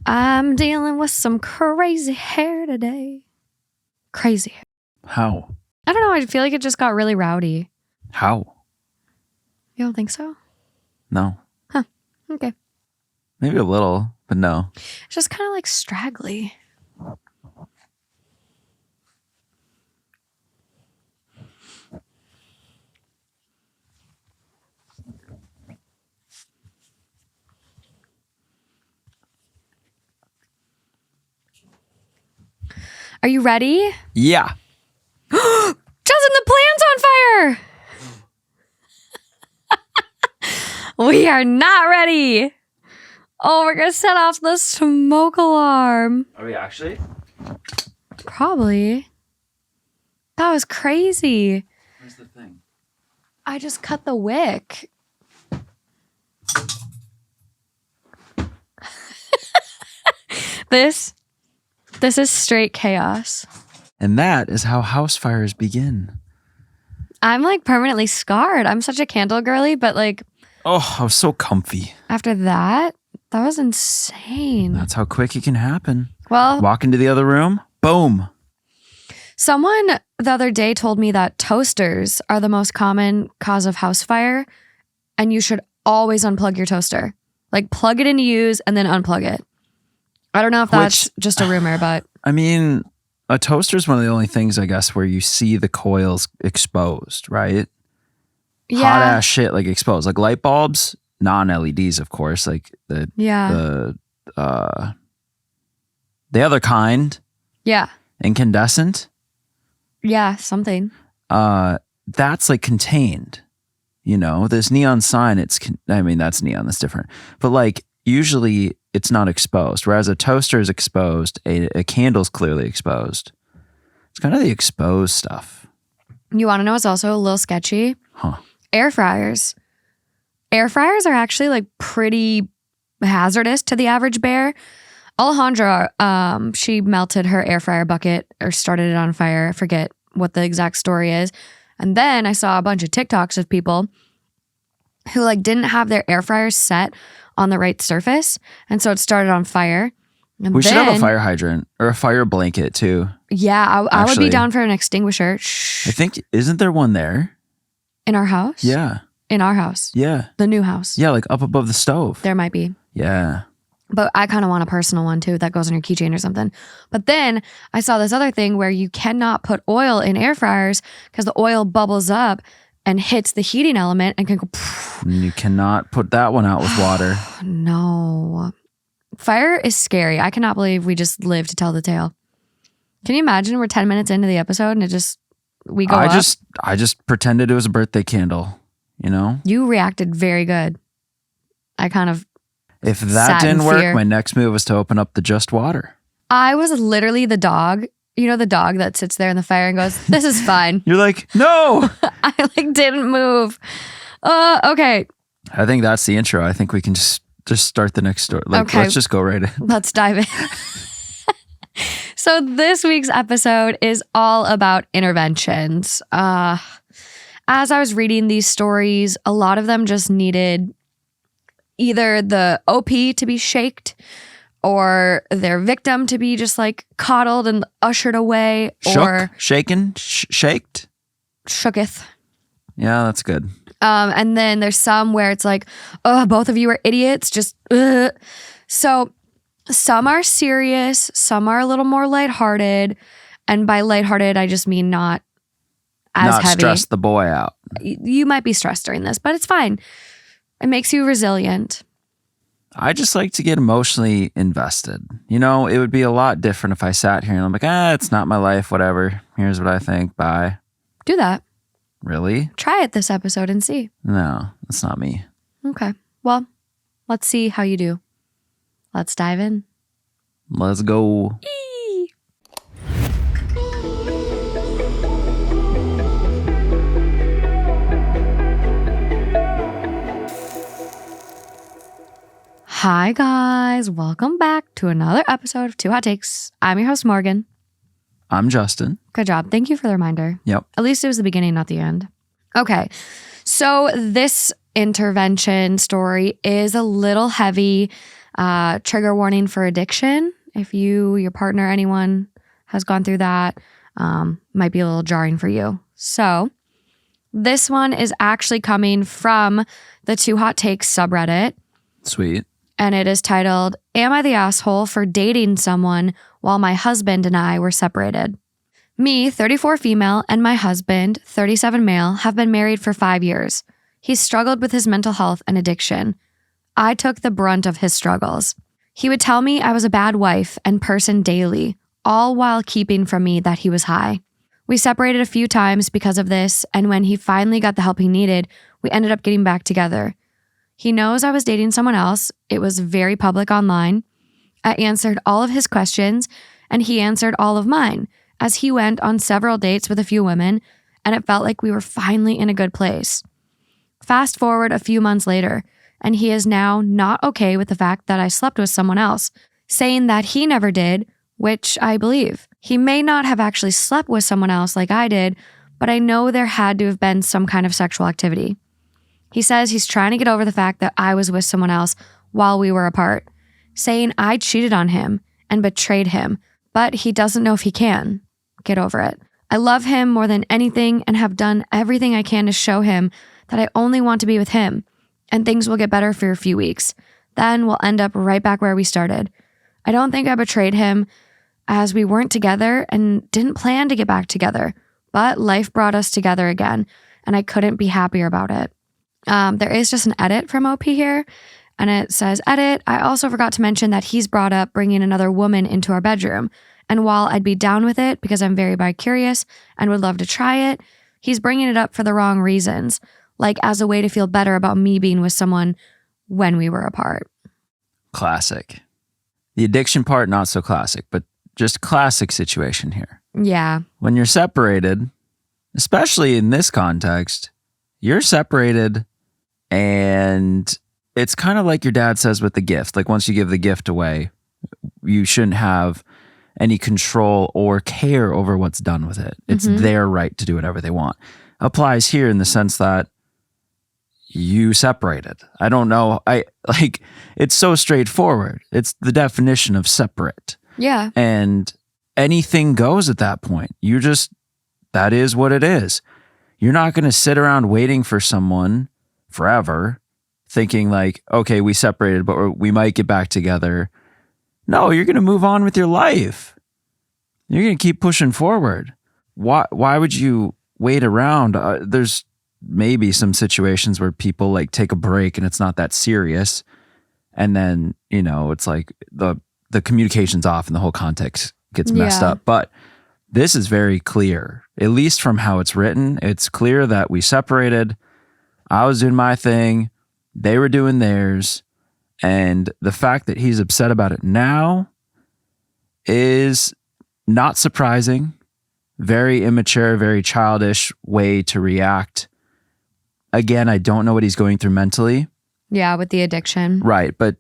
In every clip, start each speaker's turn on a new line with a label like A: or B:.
A: I'm dealing with some crazy hair today. Crazy hair.
B: How?
A: I don't know. I feel like it just got really rowdy.
B: How?
A: You don't think so?
B: No.
A: Huh. Okay.
B: Maybe a little, but no.
A: It's just kind of like straggly. Are you ready?
B: Yeah.
A: Justin, the plan's on fire! We are not ready. Oh, we're going to set off the smoke alarm.
B: Are we actually?
A: Probably. That was crazy.
B: Where's the thing?
A: I just cut the wick. This is straight chaos.
B: And that is how house fires begin.
A: I'm like permanently scarred. I'm such a candle girly, but like...
B: Oh, I was so comfy.
A: After that was insane.
B: That's how quick it can happen.
A: Well,
B: walk into the other room, boom.
A: Someone the other day told me that toasters are the most common cause of house fire, and you should always unplug your toaster. Like plug it into use and then unplug it. I don't know if that's just a rumor, but...
B: I mean, a toaster is one of the only things, I guess, where you see the coils exposed, right?
A: Yeah.
B: Hot ass shit, like exposed. Like light bulbs, non-LEDs, of course. Like the other kind.
A: Yeah.
B: Incandescent.
A: Yeah, something.
B: That's like contained. You know, this neon sign, that's neon, that's different. But like usually it's not exposed. Whereas a toaster is exposed, a candle's clearly exposed. It's kind of the exposed stuff.
A: You want to know what's also a little sketchy?
B: Huh.
A: Air fryers. Air fryers are actually like pretty hazardous to the average bear. Alejandra, she melted her air fryer bucket or started it on fire. I forget what the exact story is. And then I saw a bunch of TikToks of people who like didn't have their air fryers set on the right surface. And so it started on fire. And
B: we should have a fire hydrant or a fire blanket too.
A: Yeah, I would be down for an extinguisher.
B: I think, isn't there one there?
A: In our house?
B: Yeah.
A: In our house?
B: Yeah.
A: The new house?
B: Yeah, like up above the stove.
A: There might be.
B: Yeah.
A: But I kind of want a personal one too that goes on your keychain or something. But then I saw this other thing where you cannot put oil in air fryers because the oil bubbles up and hits the heating element and can go...
B: You cannot put that one out with water.
A: No. Fire is scary. I cannot believe we just lived to tell the tale. Can you imagine we're 10 minutes into the episode and we go up?
B: I just pretended it was a birthday candle, you know?
A: You reacted very good. I kind of...
B: If that didn't work, my next move was to open up the just water. I
A: was literally the dog. You know the dog that sits there in the fire and goes, this is fine.
B: You're like, no.
A: I like didn't move. Okay.
B: I think that's the intro. I think we can just start the next story. Like, okay. Let's just go right in.
A: Let's dive in. So this week's episode is all about interventions. As I was reading these stories, a lot of them just needed either the OP to be shaked or their victim to be just like coddled and ushered away. Or
B: shaken, shaked,
A: shooketh.
B: Yeah, that's good.
A: And then there's some where it's like, oh, both of you are idiots. Just, So some are serious, some are a little more lighthearted. And by lighthearted, I just mean not as heavy. Not
B: stress the boy out.
A: You might be stressed during this, but it's fine. It makes you resilient.
B: I just like to get emotionally invested. You know, it would be a lot different if I sat here and I'm like, it's not my life, whatever. Here's what I think. Bye.
A: Do that.
B: Really?
A: Try it this episode and see.
B: No, that's not me.
A: Okay. Well, let's see how you do. Let's dive in.
B: Let's go.
A: Hi guys, welcome back to another episode of Two Hot Takes. I'm your host, Morgan.
B: I'm Justin.
A: Good job. Thank you for the reminder.
B: Yep.
A: At least it was the beginning, not the end. Okay. So this intervention story is a little heavy. Trigger warning for addiction. If you, your partner, anyone has gone through that, might be a little jarring for you. So this one is actually coming from the Two Hot Takes subreddit.
B: Sweet.
A: And it is titled, Am I the Asshole for Dating Someone While My Husband and I Were Separated? Me, 34 female, and my husband, 37 male, have been married for 5 years. He struggled with his mental health and addiction. I took the brunt of his struggles. He would tell me I was a bad wife and person daily, all while keeping from me that he was high. We separated a few times because of this, and when he finally got the help he needed, we ended up getting back together. He knows I was dating someone else. It was very public online. I answered all of his questions, and he answered all of mine, as he went on several dates with a few women, and it felt like we were finally in a good place. Fast forward a few months later, and he is now not okay with the fact that I slept with someone else, saying that he never did, which I believe. He may not have actually slept with someone else like I did, but I know there had to have been some kind of sexual activity. He says he's trying to get over the fact that I was with someone else while we were apart, saying I cheated on him and betrayed him, but he doesn't know if he can. Get over it. I love him more than anything and have done everything I can to show him that I only want to be with him, and things will get better for a few weeks. Then we'll end up right back where we started. I don't think I betrayed him, as we weren't together and didn't plan to get back together, but life brought us together again, and I couldn't be happier about it. There is just an edit from OP here, and it says, edit, I also forgot to mention that he's brought up bringing another woman into our bedroom, and while I'd be down with it because I'm very bi-curious and would love to try it, he's bringing it up for the wrong reasons, like as a way to feel better about me being with someone when we were apart.
B: Classic. The addiction part, not so classic, but just classic situation here.
A: Yeah.
B: When you're separated, especially in this context, you're separated and it's kind of like your dad says with the gift. Like once you give the gift away, you shouldn't have any control or care over what's done with it. It's their right to do whatever they want. Applies here in the sense that you separated. I don't know. It's so straightforward. It's the definition of separate.
A: Yeah.
B: And anything goes at that point. That is what it is. You're not going to sit around waiting for someone forever thinking like, okay, we separated, but we might get back together. No, you're going to move on with your life. You're going to keep pushing forward. Why would you wait around? There's maybe some situations where people like take a break and it's not that serious. And then, it's like the communication's off and the whole context gets messed up. But this is very clear, at least from how it's written. It's clear that we separated. I was doing my thing. They were doing theirs. And the fact that he's upset about it now is not surprising. Very immature, very childish way to react. Again, I don't know what he's going through mentally.
A: Yeah, with the addiction.
B: Right, but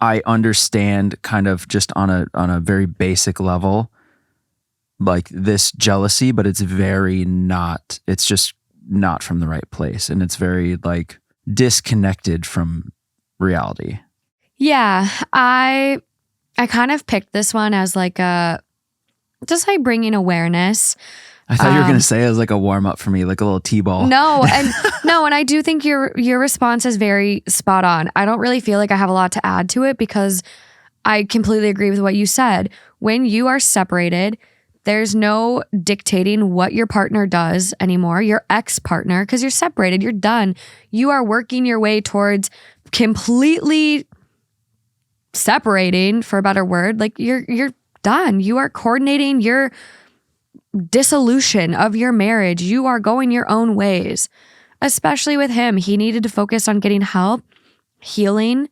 B: I understand kind of just on a very basic level, like this jealousy, but it's just not from the right place. And it's very like disconnected from reality.
A: Yeah, I kind of picked this one as like just like bringing awareness.
B: I thought you were going to say it was like a warm up for me, like a little T-ball.
A: No, and I do think your response is very spot on. I don't really feel like I have a lot to add to it because I completely agree with what you said. When you are separated, there's no dictating what your partner does anymore, your ex-partner, because you're separated, you're done. You are working your way towards completely separating, for a better word. Like you're done. You are coordinating your dissolution of your marriage. You are going your own ways. Especially with him, he needed to focus on getting help, healing.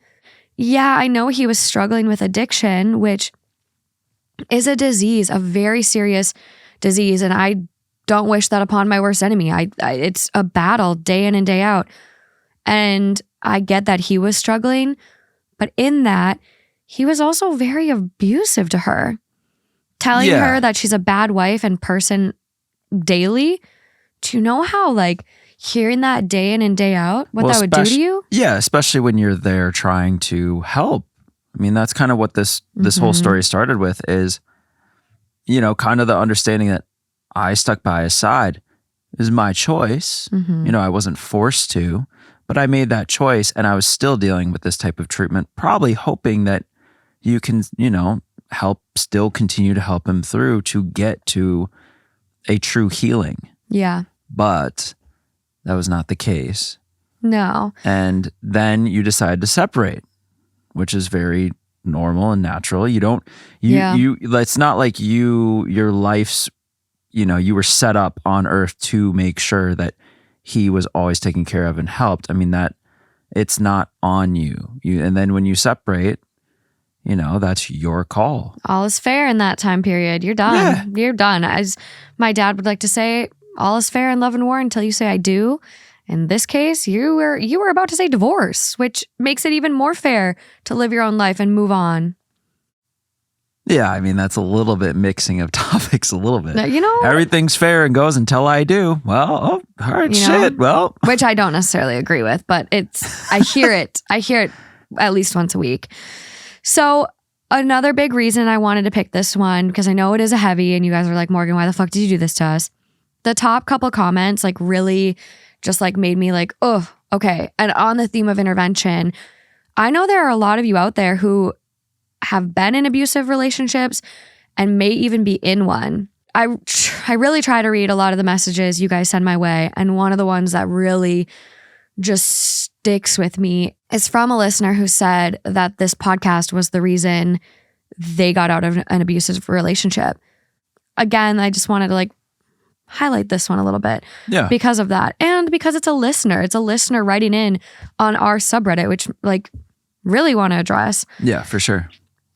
A: Yeah, I know he was struggling with addiction, which is a disease, a very serious disease. And I don't wish that upon my worst enemy. It's a battle day in and day out. And I get that he was struggling, but in that, he was also very abusive to her, telling her that she's a bad wife and person daily. Do you know how like hearing that day in and day out, what that would do to you?
B: Yeah, especially when you're there trying to help I mean, that's kind of what this whole story started with is, you know, kind of the understanding that I stuck by his side. It was my choice. You know, I wasn't forced to, but I made that choice, and I was still dealing with this type of treatment, probably hoping that you can, you know, still continue to help him through to get to a true healing.
A: Yeah.
B: But that was not the case.
A: No.
B: And then you decide to separate, which is very normal and natural. You don't, it's not like your life's, you know, you were set up on earth to make sure that he was always taken care of and helped. I mean, that it's not on you. And then when you separate, you know, that's your call.
A: All is fair in that time period. You're done.
B: Yeah.
A: You're done. As my dad would like to say, all is fair in love and war until you say I do. In this case, you were about to say divorce, which makes it even more fair to live your own life and move on.
B: Yeah, I mean, that's a little bit mixing of topics a little bit.
A: You know,
B: everything's fair and goes until I do. Well, all right, shit. Well,
A: which I don't necessarily agree with, but I hear it. I hear it at least once a week. So another big reason I wanted to pick this one, because I know it is a heavy and you guys are like, Morgan, why the fuck did you do this to us? The top couple comments like really just like made me like, oh, okay. And on the theme of intervention, I know there are a lot of you out there who have been in abusive relationships and may even be in one. I really try to read a lot of the messages you guys send my way. And one of the ones that really just sticks with me is from a listener who said that this podcast was the reason they got out of an abusive relationship. Again, I just wanted to like highlight this one a little bit because of that. And because it's a listener. It's a listener writing in on our subreddit, which like really want to address.
B: Yeah, for sure.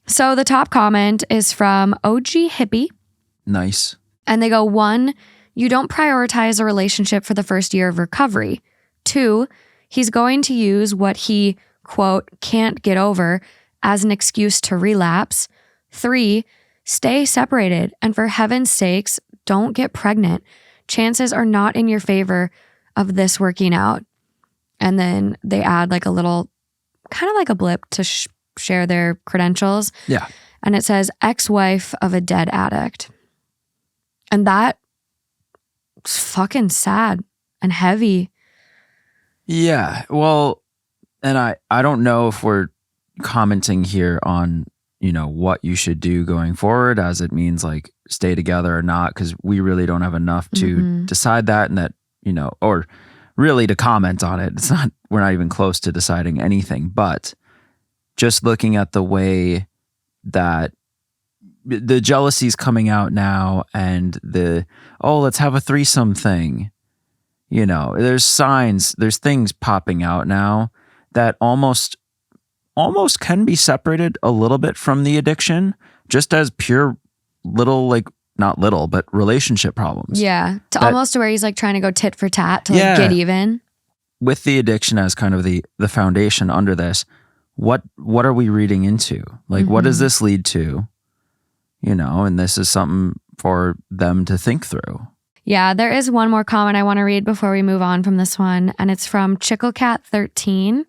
A: So the top comment is from OG Hippie.
B: Nice.
A: And they go, 1, you don't prioritize a relationship for the first year of recovery. 2, he's going to use what he, quote, can't get over as an excuse to relapse. 3, stay separated. And for heaven's sakes, don't get pregnant. Chances are not in your favor of this working out. And then they add like a little, kind of like a blip to share their credentials.
B: Yeah.
A: And it says ex-wife of a dead addict. And that's fucking sad and heavy.
B: Yeah. Well, and I don't know if we're commenting here on, you know, what you should do going forward, as it means like stay together or not, because we really don't have enough to decide that, and that, you know, or really to comment on it. We're not even close to deciding anything, but just looking at the way that the jealousy's coming out now and let's have a threesome thing. You know, there's signs, there's things popping out now that almost can be separated a little bit from the addiction, just as pure little, like not little, but relationship problems.
A: Yeah. Almost to where he's like trying to go tit for tat to like get even. With
B: the addiction as kind of the foundation under this, what are we reading into? Like, what does this lead to? You know, and this is something for them to think through.
A: Yeah, there is one more comment I want to read before we move on from this one, and it's from Chicklecat13.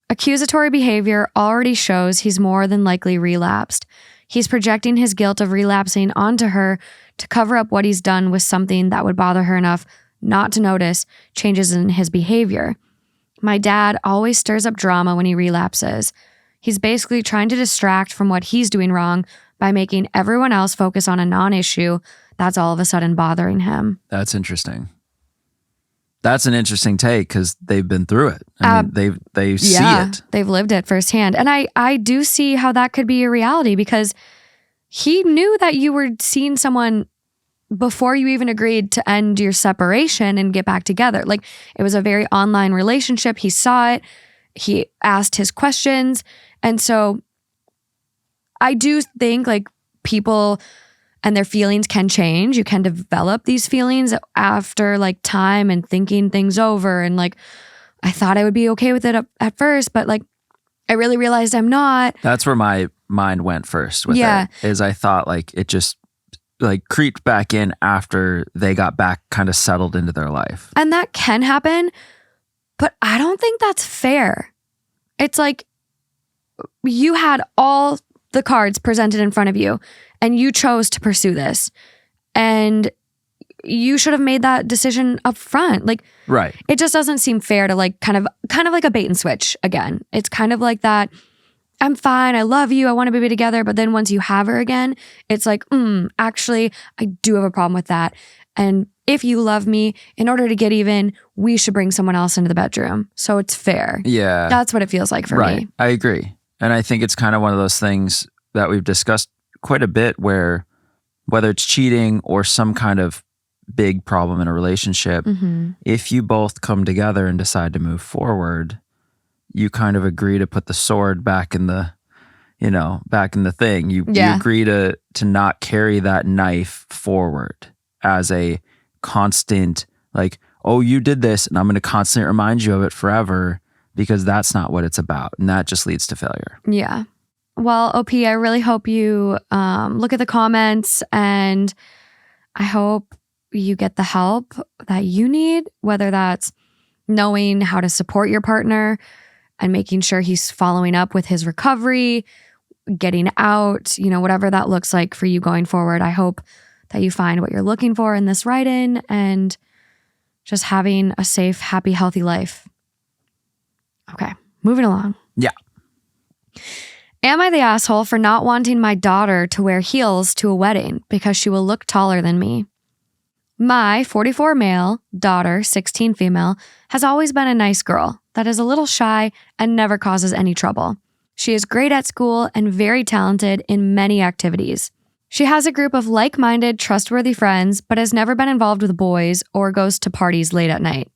A: Accusatory behavior already shows he's more than likely relapsed. He's projecting his guilt of relapsing onto her to cover up what he's done with something that would bother her enough not to notice changes in his behavior. My dad always stirs up drama when he relapses. He's basically trying to distract from what he's doing wrong by making everyone else focus on a non-issue that's all of a sudden bothering him.
B: That's interesting. That's an interesting take because they've been through it. I mean, they see it.
A: They've lived it firsthand. And I do see how that could be a reality, because he knew that you were seeing someone before you even agreed to end your separation and get back together. Like, it was a very online relationship. He saw it. He asked his questions. And so I do think like people and their feelings can change. You can develop these feelings after like time and thinking things over. And like, I thought I would be okay with it at first, but like, I really realized I'm not.
B: That's where my mind went first with it, is I thought like it just like creeped back in after they got back kind of settled into their life.
A: And that can happen, but I don't think that's fair. It's like, you had all the cards presented in front of you and you chose to pursue this. And you should have made that decision up front. Like,
B: Right.
A: it just doesn't seem fair to like kind of like a bait and switch again. It's kind of like that. I'm fine. I love you. I want to be together. But then once you have her again, it's like, actually, I do have a problem with that. And if you love me, in order to get even, we should bring someone else into the bedroom. So it's fair.
B: Yeah.
A: That's what it feels like for me.
B: I agree. And I think it's kind of one of those things that we've discussed quite a bit where whether it's cheating or some kind of big problem in a relationship, if you both come together and decide to move forward, you kind of agree to put the sword back in the, back in the thing. You agree to not carry that knife forward as a constant, like, oh, you did this and I'm going to constantly remind you of it forever, because that's not what it's about. And that just leads to failure.
A: Yeah. Well, OP, I really hope you look at the comments, and I hope you get the help that you need, whether that's knowing how to support your partner and making sure he's following up with his recovery, getting out, whatever that looks like for you going forward. I hope that you find what you're looking for in this write-in and just having a safe, happy, healthy life. Okay, moving along.
B: Yeah.
A: Am I the asshole for not wanting my daughter to wear heels to a wedding because she will look taller than me? My 44 male, daughter, 16 female, has always been a nice girl that is a little shy and never causes any trouble. She is great at school and very talented in many activities. She has a group of like-minded, trustworthy friends, but has never been involved with boys or goes to parties late at night.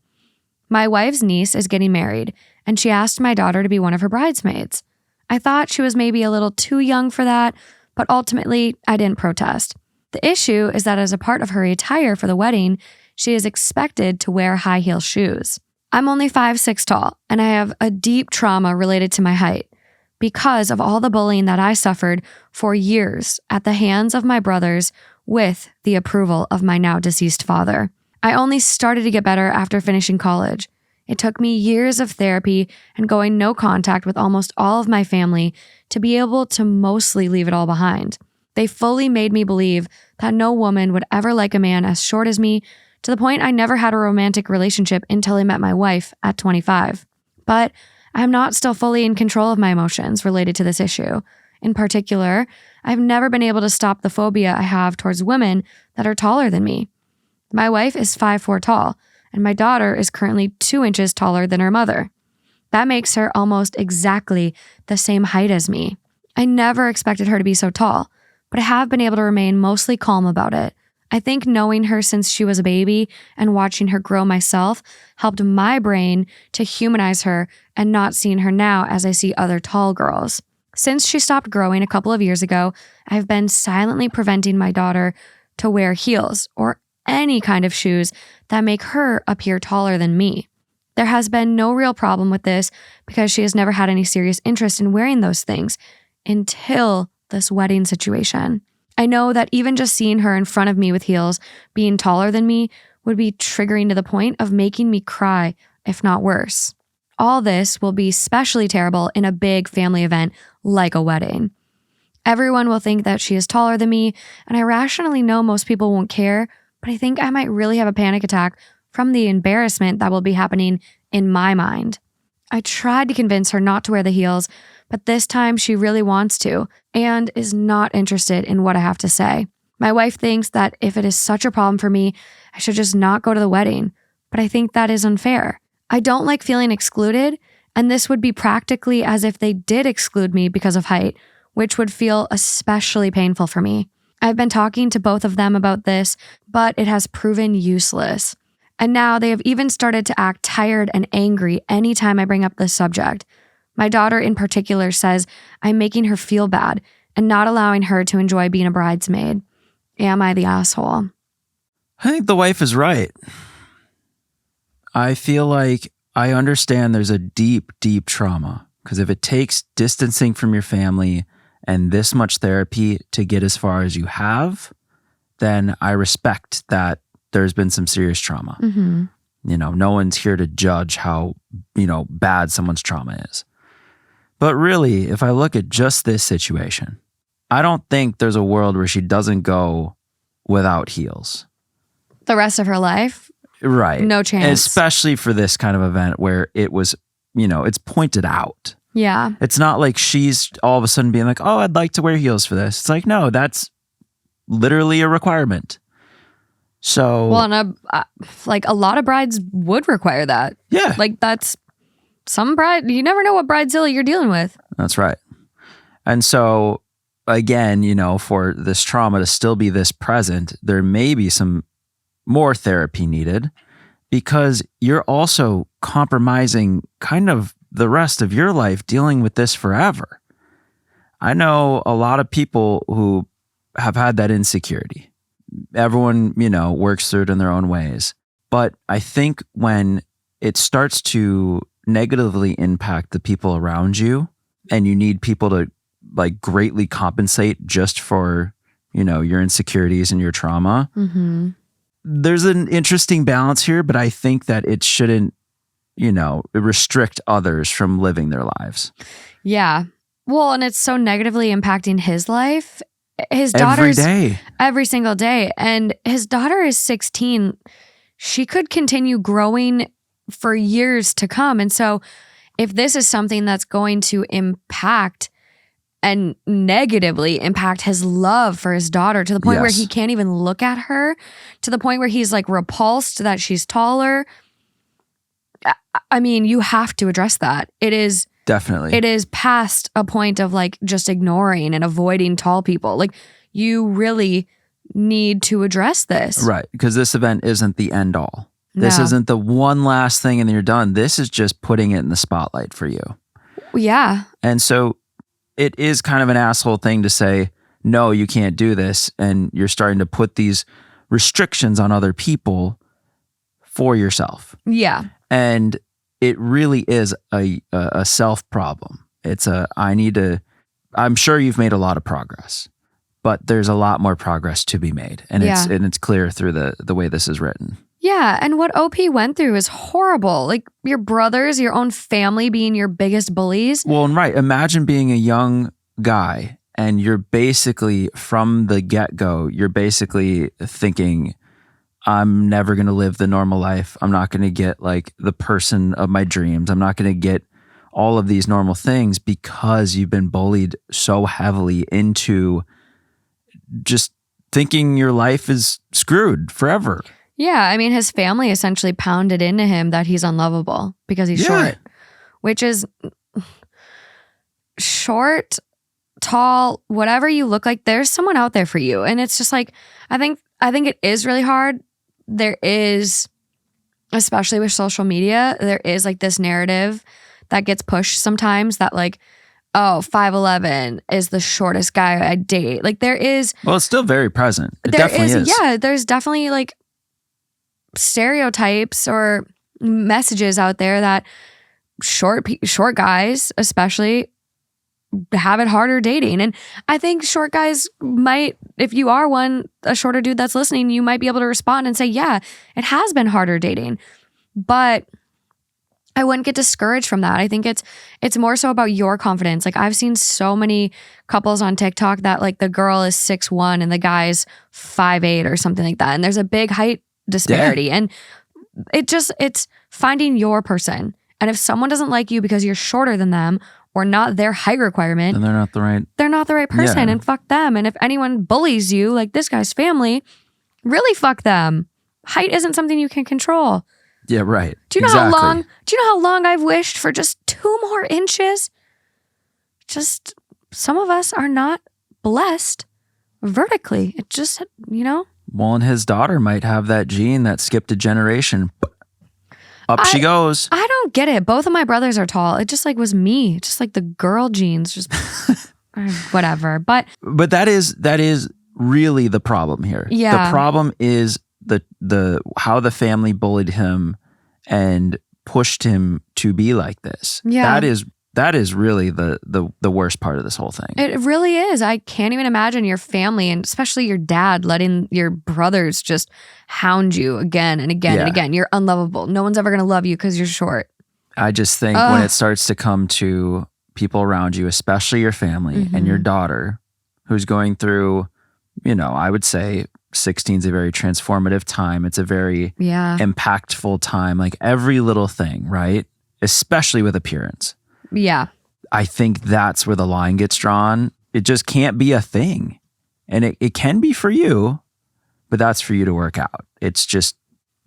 A: My wife's niece is getting married, and she asked my daughter to be one of her bridesmaids. I thought she was maybe a little too young for that, but ultimately, I didn't protest. The issue is that as a part of her attire for the wedding, she is expected to wear high heel shoes. I'm only 5'6" tall, and I have a deep trauma related to my height because of all the bullying that I suffered for years at the hands of my brothers with the approval of my now deceased father. I only started to get better after finishing college. It took me years of therapy and going no contact with almost all of my family to be able to mostly leave it all behind. They fully made me believe that no woman would ever like a man as short as me, to the point I never had a romantic relationship until I met my wife at 25. But I'm not still fully in control of my emotions related to this issue. In particular, I've never been able to stop the phobia I have towards women that are taller than me. My wife is 5'4" tall, and my daughter is currently 2 inches taller than her mother. That makes her almost exactly the same height as me. I never expected her to be so tall, but I have been able to remain mostly calm about it. I think knowing her since she was a baby and watching her grow myself helped my brain to humanize her and not seeing her now as I see other tall girls. Since she stopped growing a couple of years ago, I've been silently preventing my daughter to wear heels or any kind of shoes that make her appear taller than me. There has been no real problem with this because she has never had any serious interest in wearing those things until this wedding situation. I know that even just seeing her in front of me with heels, being taller than me, would be triggering to the point of making me cry, if not worse. All this will be especially terrible in a big family event like a wedding. Everyone will think that she is taller than me, and I rationally know most people won't care, but I think I might really have a panic attack from the embarrassment that will be happening in my mind. I tried to convince her not to wear the heels, but this time she really wants to and is not interested in what I have to say. My wife thinks that if it is such a problem for me, I should just not go to the wedding, but I think that is unfair. I don't like feeling excluded, and this would be practically as if they did exclude me because of height, which would feel especially painful for me. I've been talking to both of them about this, but it has proven useless. And now they have even started to act tired and angry anytime I bring up this subject. My daughter in particular says I'm making her feel bad and not allowing her to enjoy being a bridesmaid. Am I the asshole?
B: I think the wife is right. I feel like I understand there's a deep, deep trauma, because if it takes distancing from your family and this much therapy to get as far as you have, then I respect that there's been some serious trauma.
A: Mm-hmm.
B: No one's here to judge how, bad someone's trauma is. But really, if I look at just this situation, I don't think there's a world where she doesn't go without heels.
A: The rest of her life?
B: Right.
A: No chance.
B: Especially for this kind of event where it was, it's pointed out.
A: Yeah.
B: It's not like she's all of a sudden being like, oh, I'd like to wear heels for this. It's like, no, that's literally a requirement. So.
A: Well, and a lot of brides would require that.
B: Yeah.
A: Like that's some bride, you never know what bridezilla you're dealing with.
B: That's right. And so again, for this trauma to still be this present, there may be some more therapy needed because you're also compromising kind of the rest of your life dealing with this forever. I know a lot of people who have had that insecurity. Everyone, works through it in their own ways. But I think when it starts to negatively impact the people around you and you need people to like greatly compensate just for, your insecurities and your trauma, there's an interesting balance here, but I think that it shouldn't, restrict others from living their lives.
A: Yeah. Well, and it's so negatively impacting his life. His daughter's every single day. And his daughter is 16. She could continue growing for years to come. And so if this is something that's going to impact and negatively impact his love for his daughter to the point where he can't even look at her, to the point where he's like repulsed that she's taller. I mean, you have to address that. It is past a point of like just ignoring and avoiding tall people. Like you really need to address this.
B: Right. Because this event isn't the end all. This isn't the one last thing and then you're done. This is just putting it in the spotlight for you.
A: Yeah.
B: And so it is kind of an asshole thing to say, no, you can't do this. And you're starting to put these restrictions on other people for yourself.
A: Yeah.
B: And it really is a self problem. It's I'm sure you've made a lot of progress, but there's a lot more progress to be made. And it's clear through the way this is written.
A: Yeah. And what OP went through is horrible. Like your brothers, your own family being your biggest bullies.
B: Well, and right. Imagine being a young guy and you're basically from the get-go, you're basically thinking, I'm never going to live the normal life. I'm not going to get like the person of my dreams. I'm not going to get all of these normal things because you've been bullied so heavily into just thinking your life is screwed forever.
A: Yeah. I mean, his family essentially pounded into him that he's unlovable because he's short, which is short, tall, whatever you look like, there's someone out there for you. And it's just like, I think it is really hard. There is, especially with social media, there is like this narrative that gets pushed sometimes that like, oh, 5'11" is the shortest guy I date. Like there is.
B: Well, it's still very present. It definitely is.
A: Yeah, there's definitely like stereotypes or messages out there that short guys especially have it harder dating. And I think short guys might, if you are a shorter dude that's listening, you might be able to respond and say, yeah, it has been harder dating. But I wouldn't get discouraged from that. I think it's more so about your confidence. Like I've seen so many couples on TikTok that like the girl is 6'1" and the guy's 5'8" or something like that. And there's a big height disparity. Yeah. And it's finding your person. And if someone doesn't like you because you're shorter than them or not their height requirement,
B: then they're not the right
A: person. And fuck them. And if anyone bullies you, like this guy's family, really fuck them. Height isn't something you can control.
B: Yeah, right.
A: Do you know how long I've wished for just 2 more inches? Just some of us are not blessed vertically. It just,
B: Well, and his daughter might have that gene that skipped a generation. Up she goes.
A: I don't get it. Both of my brothers are tall. It just like was me. Just like the girl genes. Just whatever. But
B: that is really the problem here.
A: Yeah.
B: The problem is the how the family bullied him and pushed him to be like this.
A: Yeah.
B: That is really the worst part of this whole thing.
A: It really is. I can't even imagine your family and especially your dad letting your brothers just hound you again and again and again. You're unlovable. No one's ever going to love you because you're short.
B: I just think when it starts to come to people around you, especially your family and your daughter, who's going through, I would say 16 is a very transformative time. It's a very impactful time, like every little thing, right? Especially with appearance.
A: Yeah.
B: I think that's where the line gets drawn. It just can't be a thing. And it can be for you, but that's for you to work out. It's just,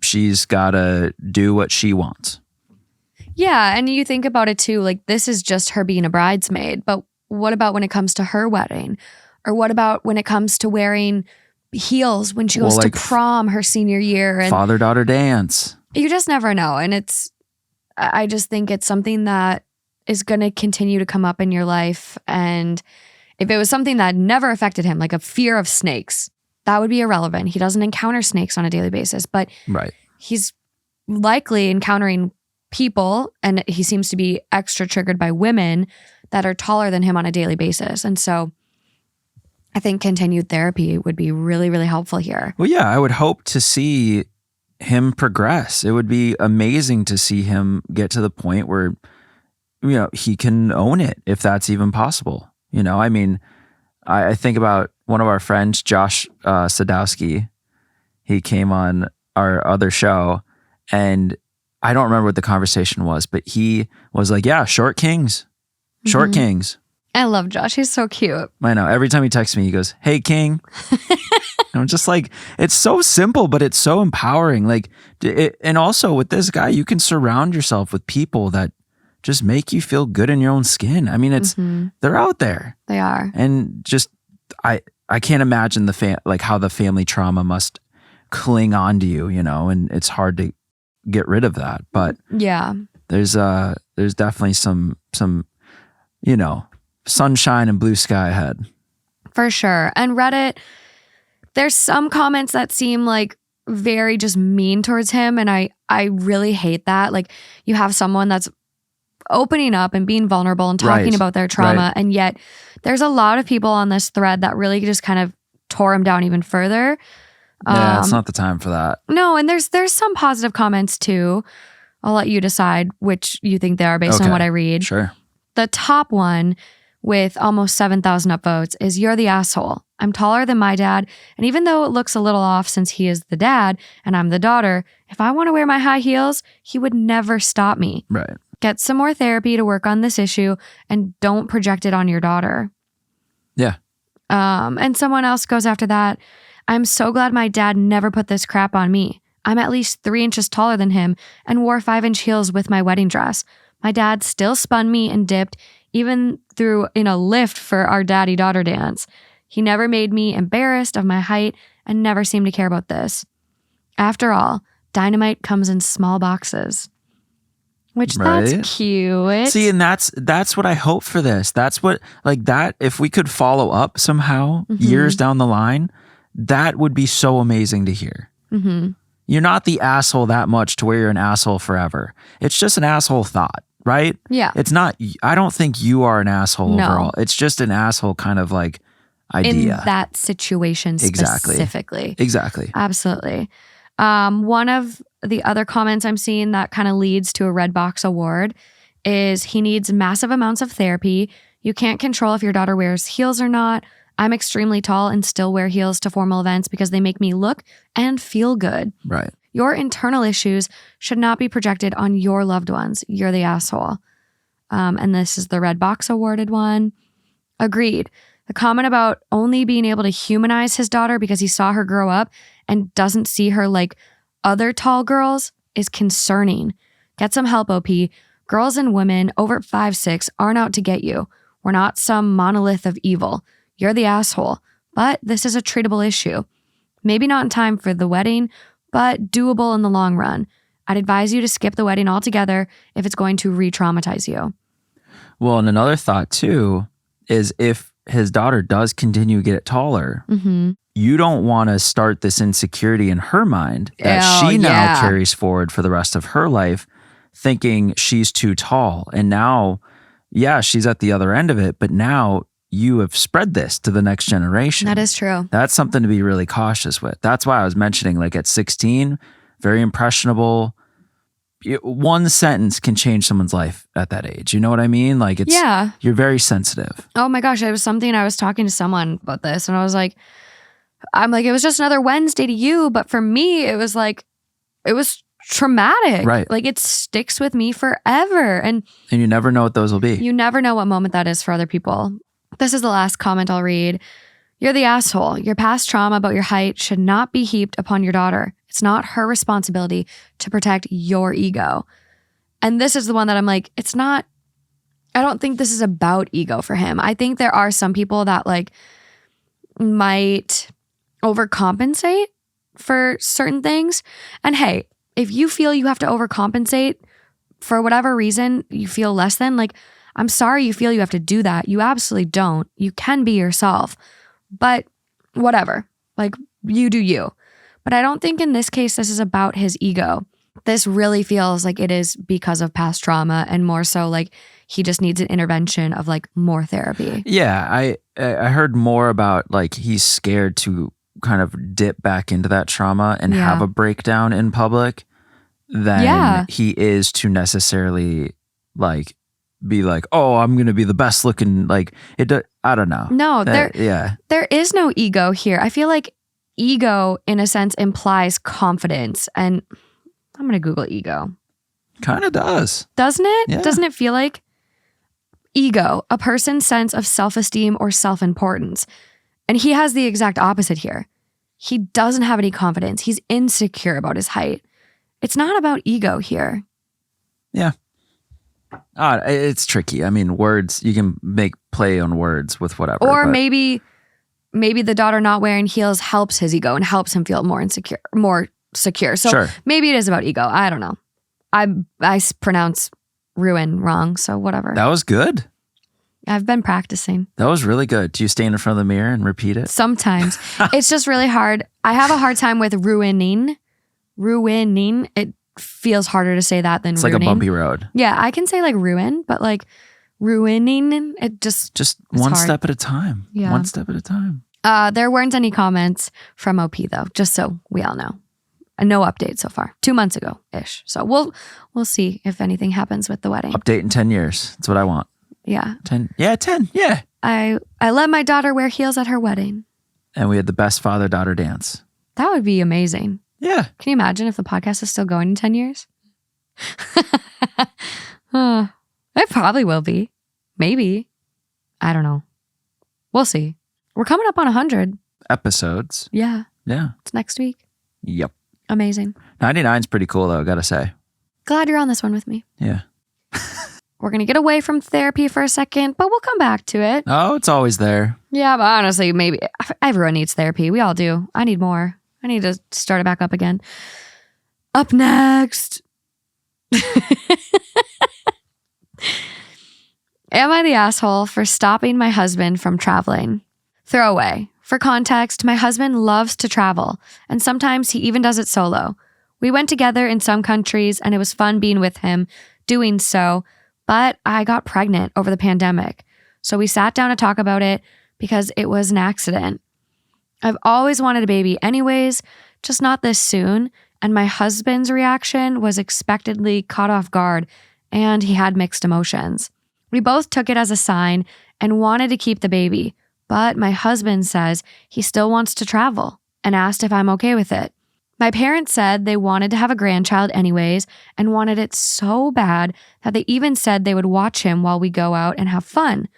B: she's got to do what she wants.
A: Yeah. And you think about it too, like this is just her being a bridesmaid. But what about when it comes to her wedding? Or what about when it comes to wearing heels when she goes to prom her senior year? And
B: father-daughter dance.
A: You just never know. And I just think it's something that is going to continue to come up in your life. And if it was something that never affected him, like a fear of snakes, that would be irrelevant. He doesn't encounter snakes on a daily basis, but he's likely encountering people, and he seems to be extra triggered by women that are taller than him on a daily basis. And so I think continued therapy would be really, really helpful here.
B: Well, yeah, I would hope to see him progress. It would be amazing to see him get to the point where, he can own it, if that's even possible. I mean, I think about one of our friends, Josh Sadowski. He came on our other show, and I don't remember what the conversation was, but he was like, yeah, short kings. Kings.
A: I love Josh. He's so cute.
B: I know. Every time he texts me, he goes, hey, king. And I'm just like, it's so simple, but it's so empowering. Like, and also with this guy, you can surround yourself with people that just make you feel good in your own skin. I mean, they're out there.
A: They are.
B: And just, I can't imagine how the family trauma must cling on to you, and it's hard to get rid of that. But
A: yeah,
B: there's definitely some sunshine and blue sky ahead.
A: For sure. And Reddit, there's some comments that seem like very just mean towards him. And I really hate that. Like, you have someone that's opening up and being vulnerable and talking about their trauma. And yet there's a lot of people on this thread that really just kind of tore him down even further.
B: Yeah, it's not the time for that.
A: No, and there's some positive comments too. I'll let you decide which you think they are based on what I read.
B: Sure.
A: The top one with almost 7,000 upvotes is "You're the asshole. I'm taller than my dad, and even though it looks a little off since he is the dad and I'm the daughter, if I want to wear my high heels, he would never stop me.
B: Right.
A: Get some more therapy to work on this issue and don't project it on your daughter."
B: Yeah.
A: And someone else goes after that. "I'm so glad my dad never put this crap on me. I'm at least 3 inches taller than him and wore 5-inch heels with my wedding dress. My dad still spun me and dipped, even threw in a lift for our daddy-daughter dance. He never made me embarrassed of my height and never seemed to care about this. After all, dynamite comes in small boxes." Which that's cute.
B: See, and that's what I hope for this. That's what, like that, if we could follow up somehow years down the line, that would be so amazing to hear. You're not the asshole that much to where you're an asshole forever. It's just an asshole thought, right?
A: Yeah.
B: It's not, I don't think you are an asshole overall. It's just an asshole kind of like idea.
A: In that situation specifically.
B: Exactly.
A: Absolutely. One of the other comments I'm seeing that kind of leads to a Redbox award is "He needs massive amounts of therapy. You can't control if your daughter wears heels or not. I'm extremely tall and still wear heels to formal events because they make me look and feel good.
B: Right.
A: Your internal issues should not be projected on your loved ones. You're the asshole." And this is the Redbox awarded one. Agreed. The comment about only being able to humanize his daughter because he saw her grow up and doesn't see her like other tall girls is concerning. Get some help, OP. Girls and women over 5'6" aren't out to get you. We're not some monolith of evil. You're the asshole. But this is a treatable issue. Maybe not in time for the wedding, but doable in the long run. I'd advise you to skip the wedding altogether if it's going to re-traumatize you.
B: Well, and another thought too is if his daughter does continue to get taller, you don't want to start this insecurity in her mind that she now carries forward for the rest of her life, thinking she's too tall. And now, she's at the other end of it, but now you have spread this to the next generation.
A: That is true.
B: That's something to be really cautious with. That's why I was mentioning, like at 16, very impressionable, one sentence can change someone's life at that age. You know what I mean? Like you're very sensitive.
A: Oh my gosh, it was something I was talking to someone about this, and I was like, it was just another Wednesday to you, but for me, it was traumatic.
B: Right.
A: Like it sticks with me forever. And
B: you never know what those will be.
A: You never know what moment that is for other people. This is the last comment I'll read. You're the asshole. Your past trauma about your height should not be heaped upon your daughter. It's not her responsibility to protect your ego. And this is the one that I'm like, it's not, I don't think this is about ego for him. I think there are some people that like might overcompensate for certain things. And hey, if you feel you have to overcompensate for whatever reason, you feel less than, like, I'm sorry you feel you have to do that. You absolutely don't. You can be yourself. But whatever, like you do you. But I don't think in this case, this is about his ego. This really feels like it is because of past trauma and more so like he just needs an intervention of like more therapy.
B: Yeah, I heard more about like he's scared to kind of dip back into that trauma and have a breakdown in public than he is to necessarily like be like, oh, I'm going to be the best looking, like it. I don't know.
A: No, there is no ego here. I feel like ego in a sense implies confidence, and I'm going to Google ego.
B: Kind of does.
A: Doesn't it?
B: Yeah.
A: Doesn't it feel like ego, a person's sense of self-esteem or self-importance? And he has the exact opposite here. He doesn't have any confidence. He's insecure about his height. It's not about ego here.
B: Yeah. It's tricky. I mean, words, you can make play on words with whatever.
A: Or maybe the daughter not wearing heels helps his ego and helps him feel more secure. So maybe it is about ego. I don't know. I pronounce ruin wrong, so whatever.
B: That was good.
A: I've been practicing.
B: That was really good. Do you stand in front of the mirror and repeat it?
A: Sometimes. It's just really hard. I have a hard time with ruining. Ruining. It feels harder to say that than
B: it's
A: ruining.
B: Like a bumpy road.
A: Yeah, I can say like ruin, but like ruining, it just
B: one
A: hard.
B: Step at a time.
A: Yeah.
B: One step at a time.
A: There weren't any comments from OP though, just so we all know. No update so far. 2 months ago-ish. So we'll see if anything happens with the wedding.
B: Update in 10 years. That's what I want.
A: Yeah.
B: 10. Yeah, 10. Yeah.
A: I let my daughter wear heels at her wedding.
B: And we had the best father-daughter dance.
A: That would be amazing.
B: Yeah.
A: Can you imagine if the podcast is still going in 10 years? It probably will be. Maybe. I don't know. We'll see. We're coming up on 100
B: episodes.
A: Yeah.
B: Yeah.
A: It's next week.
B: Yep.
A: Amazing.
B: 99's pretty cool though, gotta say.
A: Glad you're on this one with me.
B: Yeah.
A: We're going to get away from therapy for a second, but we'll come back to it.
B: Oh, it's always there.
A: Yeah, but honestly, maybe everyone needs therapy. We all do. I need more. I need to start it back up again. Up next. Am I the asshole for stopping my husband from traveling? Throwaway. For context, my husband loves to travel, and sometimes he even does it solo. We went together in some countries, and it was fun being with him, doing so, but I got pregnant over the pandemic. So we sat down to talk about it because it was an accident. I've always wanted a baby anyways, just not this soon, and my husband's reaction was expectedly caught off guard, and he had mixed emotions. We both took it as a sign and wanted to keep the baby, but my husband says he still wants to travel and asked if I'm okay with it. My parents said they wanted to have a grandchild anyways and wanted it so bad that they even said they would watch him while we go out and have fun.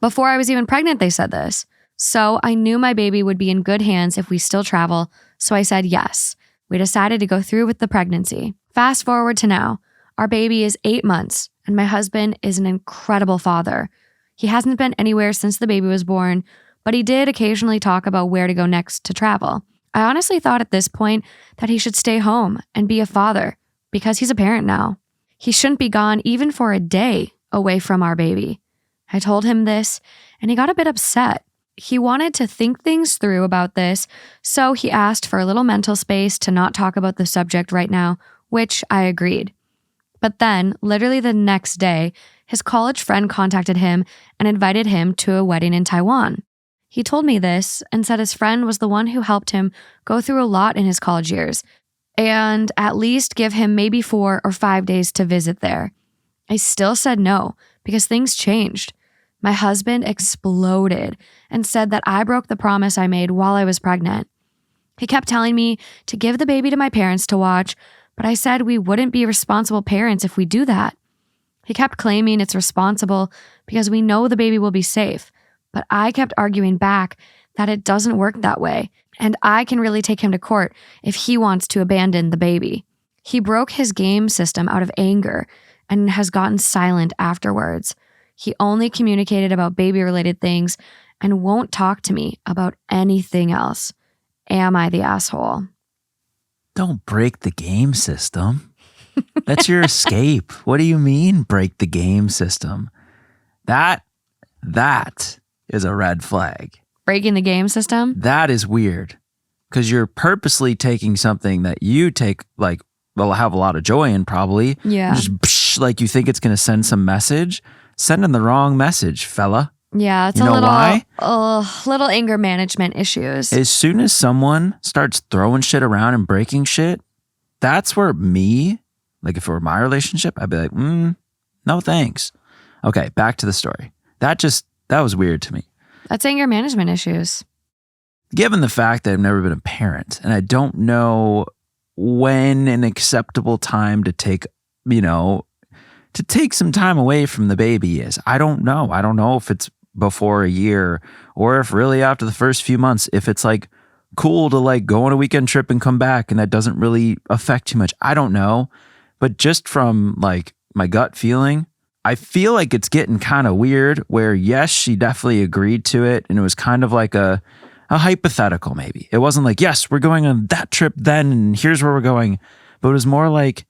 A: Before I was even pregnant, they said this. So I knew my baby would be in good hands if we still travel, so I said yes. We decided to go through with the pregnancy. Fast forward to now. Our baby is 8 months, and my husband is an incredible father. He hasn't been anywhere since the baby was born, but he did occasionally talk about where to go next to travel. I honestly thought at this point that he should stay home and be a father because he's a parent now. He shouldn't be gone even for a day away from our baby. I told him this, and he got a bit upset. He wanted to think things through about this, so he asked for a little mental space to not talk about the subject right now, which I agreed. But then, literally the next day, his college friend contacted him and invited him to a wedding in Taiwan. He told me this and said his friend was the one who helped him go through a lot in his college years. and at least give him maybe 4 or 5 days to visit there. I still said no because things changed. My husband exploded and said that I broke the promise I made while I was pregnant. He kept telling me to give the baby to my parents to watch, but I said we wouldn't be responsible parents if we do that. He kept claiming it's responsible because we know the baby will be safe, but I kept arguing back that it doesn't work that way, and I can really take him to court if he wants to abandon the baby. He broke his game system out of anger and has gotten silent afterwards. He only communicated about baby-related things and won't talk to me about anything else. Am I the asshole?
B: Don't break the game system. That's your escape. What do you mean break the game system? That is a red flag.
A: Breaking the game system?
B: That is weird because you're purposely taking something that you take, like, well, have a lot of joy in probably.
A: Yeah.
B: Just like you think it's going to send some message. Sending the wrong message, fella.
A: Yeah, it's
B: you know
A: little anger management issues.
B: As soon as someone starts throwing shit around and breaking shit, that's where me, like if it were my relationship, I'd be like, no thanks. Okay, back to the story. That was weird to me.
A: That's anger management issues.
B: Given the fact that I've never been a parent and I don't know when an acceptable time to take, to take some time away from the baby is. I don't know. I don't know if it's before a year or if really after the first few months, if it's like cool to like go on a weekend trip and come back and that doesn't really affect too much. I don't know. But just from like my gut feeling, I feel like it's getting kind of weird where yes, she definitely agreed to it. And it was kind of like a hypothetical maybe. It wasn't like, yes, we're going on that trip then and here's where we're going. But it was more like,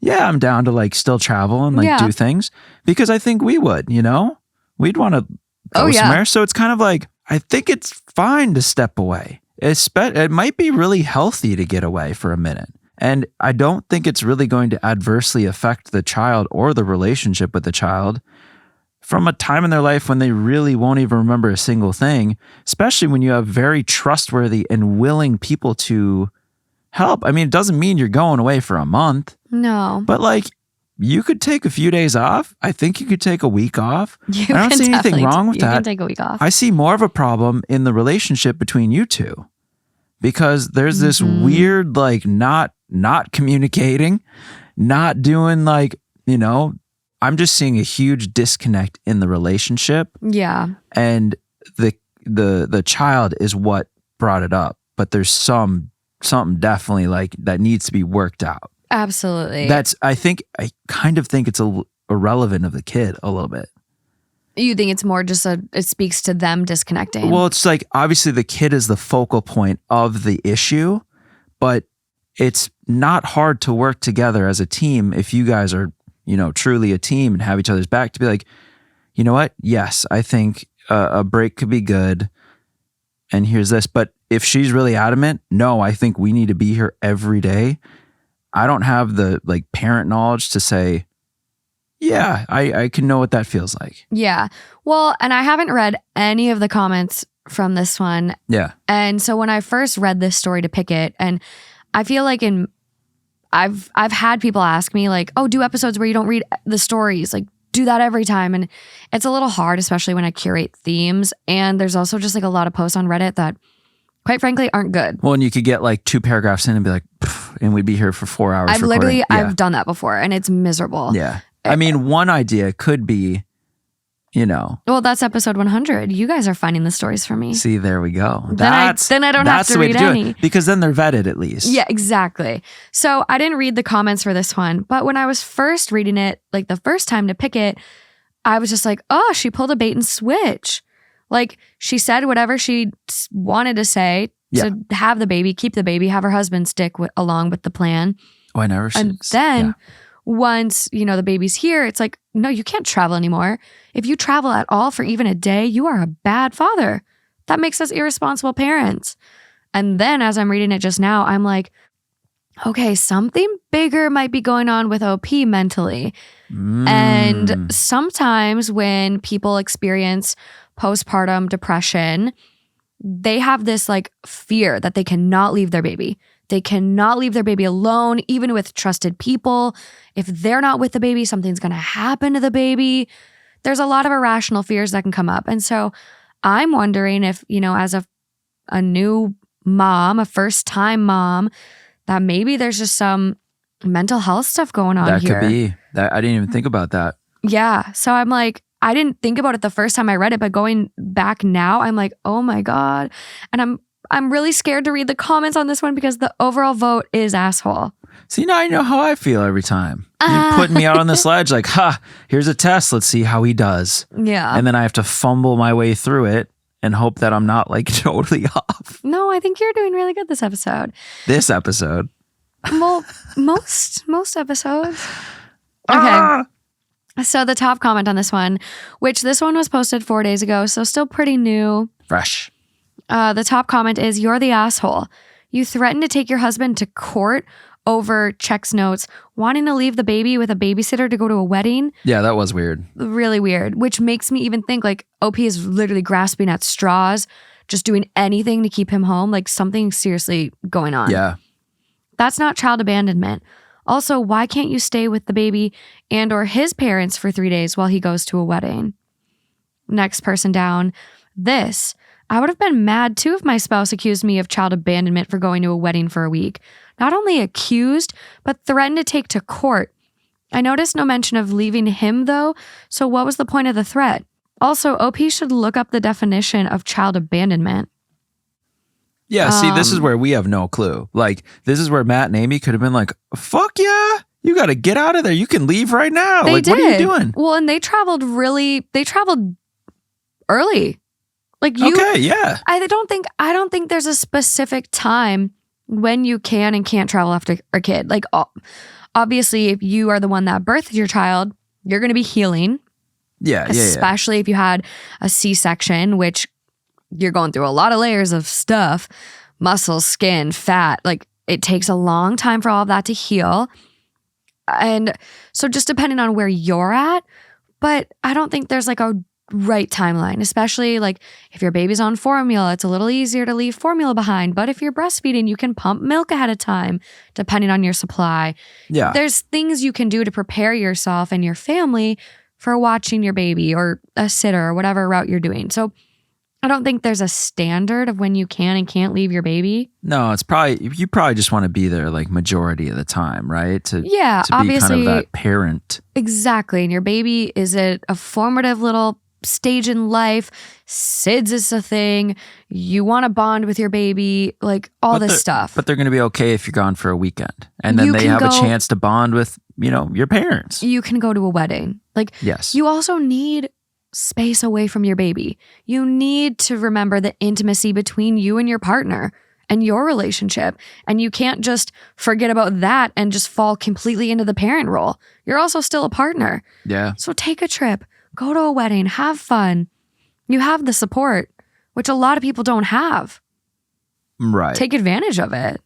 B: yeah, I'm down to like still travel and like do things because I think we would, we'd want to go somewhere. So it's kind of like, I think it's fine to step away. It might be really healthy to get away for a minute. And I don't think it's really going to adversely affect the child or the relationship with the child from a time in their life when they really won't even remember a single thing, especially when you have very trustworthy and willing people to help. I mean, it doesn't mean you're going away for a month.
A: No.
B: But like, you could take a few days off. I think you could take a week off. I don't see anything wrong with that.
A: You can take a week off.
B: I see more of a problem in the relationship between you two because there's this weird, like, not communicating, not doing like, I'm just seeing a huge disconnect in the relationship.
A: Yeah.
B: And the child is what brought it up, but there's something definitely like that needs to be worked out.
A: Absolutely.
B: I kind of think it's irrelevant of the kid a little bit.
A: You think it's more just it speaks to them disconnecting?
B: Well, it's like obviously the kid is the focal point of the issue, but it's not hard to work together as a team if you guys are, truly a team and have each other's back to be like, you know what? Yes, I think a break could be good. And here's this. But if she's really adamant, no, I think we need to be here every day. I don't have the like parent knowledge to say, yeah, I can know what that feels like. Yeah.
A: Well, and I haven't read any of the comments from this one.
B: Yeah.
A: And so when I first read this story to pick it, and I feel like I've had people ask me like, oh, do episodes where you don't read the stories, like do that every time. And it's a little hard, especially when I curate themes. And there's also just like a lot of posts on Reddit that quite frankly aren't good.
B: Well, and you could get like 2 paragraphs in and be like, and we'd be here for 4 hours.
A: I've done that before and it's miserable.
B: Yeah. I mean, one idea could be,
A: Well, that's episode 100. You guys are finding the stories for me.
B: See, there we go.
A: Then I don't have to read any.
B: Because then they're vetted at least.
A: Yeah, exactly. So I didn't read the comments for this one, but when I was first reading it, like the first time to pick it, I was just like, oh, she pulled a bait and switch. Like she said whatever she wanted to say to have the baby, keep the baby, have her husband stick along with the plan.
B: Oh, I never.
A: And then once, the baby's here, it's like, no, you can't travel anymore. If you travel at all for even a day, you are a bad father. That makes us irresponsible parents. And then as I'm reading it just now, I'm like, okay, something bigger might be going on with OP mentally. And sometimes when people experience postpartum depression, they have this like fear that they cannot leave their baby. They cannot leave their baby alone, even with trusted people. If they're not with the baby, something's going to happen to the baby. There's a lot of irrational fears that can come up. And so I'm wondering if, as a new mom, a first-time mom, that maybe there's just some mental health stuff going on here.
B: That could be. I didn't even think about that.
A: Yeah. So I'm like, I didn't think about it the first time I read it, but going back now, I'm like, oh my God. And I'm really scared to read the comments on this one because the overall vote is asshole.
B: See, now I know how I feel every time. You're putting me out on this ledge like, here's a test. Let's see how he does.
A: Yeah.
B: And then I have to fumble my way through it and hope that I'm not like totally off.
A: No, I think you're doing really good this episode.
B: This episode.
A: Well, most episodes. Okay. So the top comment on this one, which this one was posted 4 days ago, so still pretty new.
B: Fresh.
A: The top comment is, "You're the asshole. You threatened to take your husband to court over checks notes, wanting to leave the baby with a babysitter to go to a wedding."
B: Yeah, that was weird.
A: Really weird, which makes me even think like OP is literally grasping at straws, just doing anything to keep him home, like something seriously going on.
B: Yeah.
A: That's not child abandonment. Also, why can't you stay with the baby and or his parents for 3 days while he goes to a wedding? Next person down. This. I would have been mad too if my spouse accused me of child abandonment for going to a wedding for a week. Not only accused, but threatened to take to court. I noticed no mention of leaving him though, so what was the point of the threat? Also, OP should look up the definition of child abandonment.
B: Yeah, see, this is where we have no clue. Like, this is where Matt and Amy could have been like, fuck yeah, you got to get out of there. You can leave right now.
A: They
B: like,
A: did.
B: What are you doing?
A: Well, and they traveled early. Like you,
B: okay, yeah.
A: I don't think there's a specific time when you can and can't travel after a kid. Like, obviously, if you are the one that birthed your child, you're going to be healing.
B: Yeah,
A: especially if you had a C-section, which you're going through a lot of layers of stuff, muscle, skin, fat. Like, it takes a long time for all of that to heal. And so just depending on where you're at, but I don't think there's like a right timeline, especially like if your baby's on formula, it's a little easier to leave formula behind. But if you're breastfeeding, you can pump milk ahead of time, depending on your supply.
B: Yeah.
A: There's things you can do to prepare yourself and your family for watching your baby or a sitter or whatever route you're doing. So I don't think there's a standard of when you can and can't leave your baby.
B: No, you probably just want to be there like majority of the time, right? To be
A: obviously,
B: kind of that parent.
A: Exactly. And your baby is at a formative little stage in life. SIDS is a thing. You want to bond with your baby, like all this stuff.
B: But they're going to be okay if you're gone for a weekend. And then they have a chance to bond with, your parents.
A: You can go to a wedding. Like,
B: yes.
A: You also need space away from your baby. You need to remember the intimacy between you and your partner and your relationship. And you can't just forget about that and just fall completely into the parent role. You're also still a partner.
B: Yeah.
A: So take a trip, go to a wedding, have fun. You have the support, which a lot of people don't have.
B: Right.
A: Take advantage of it.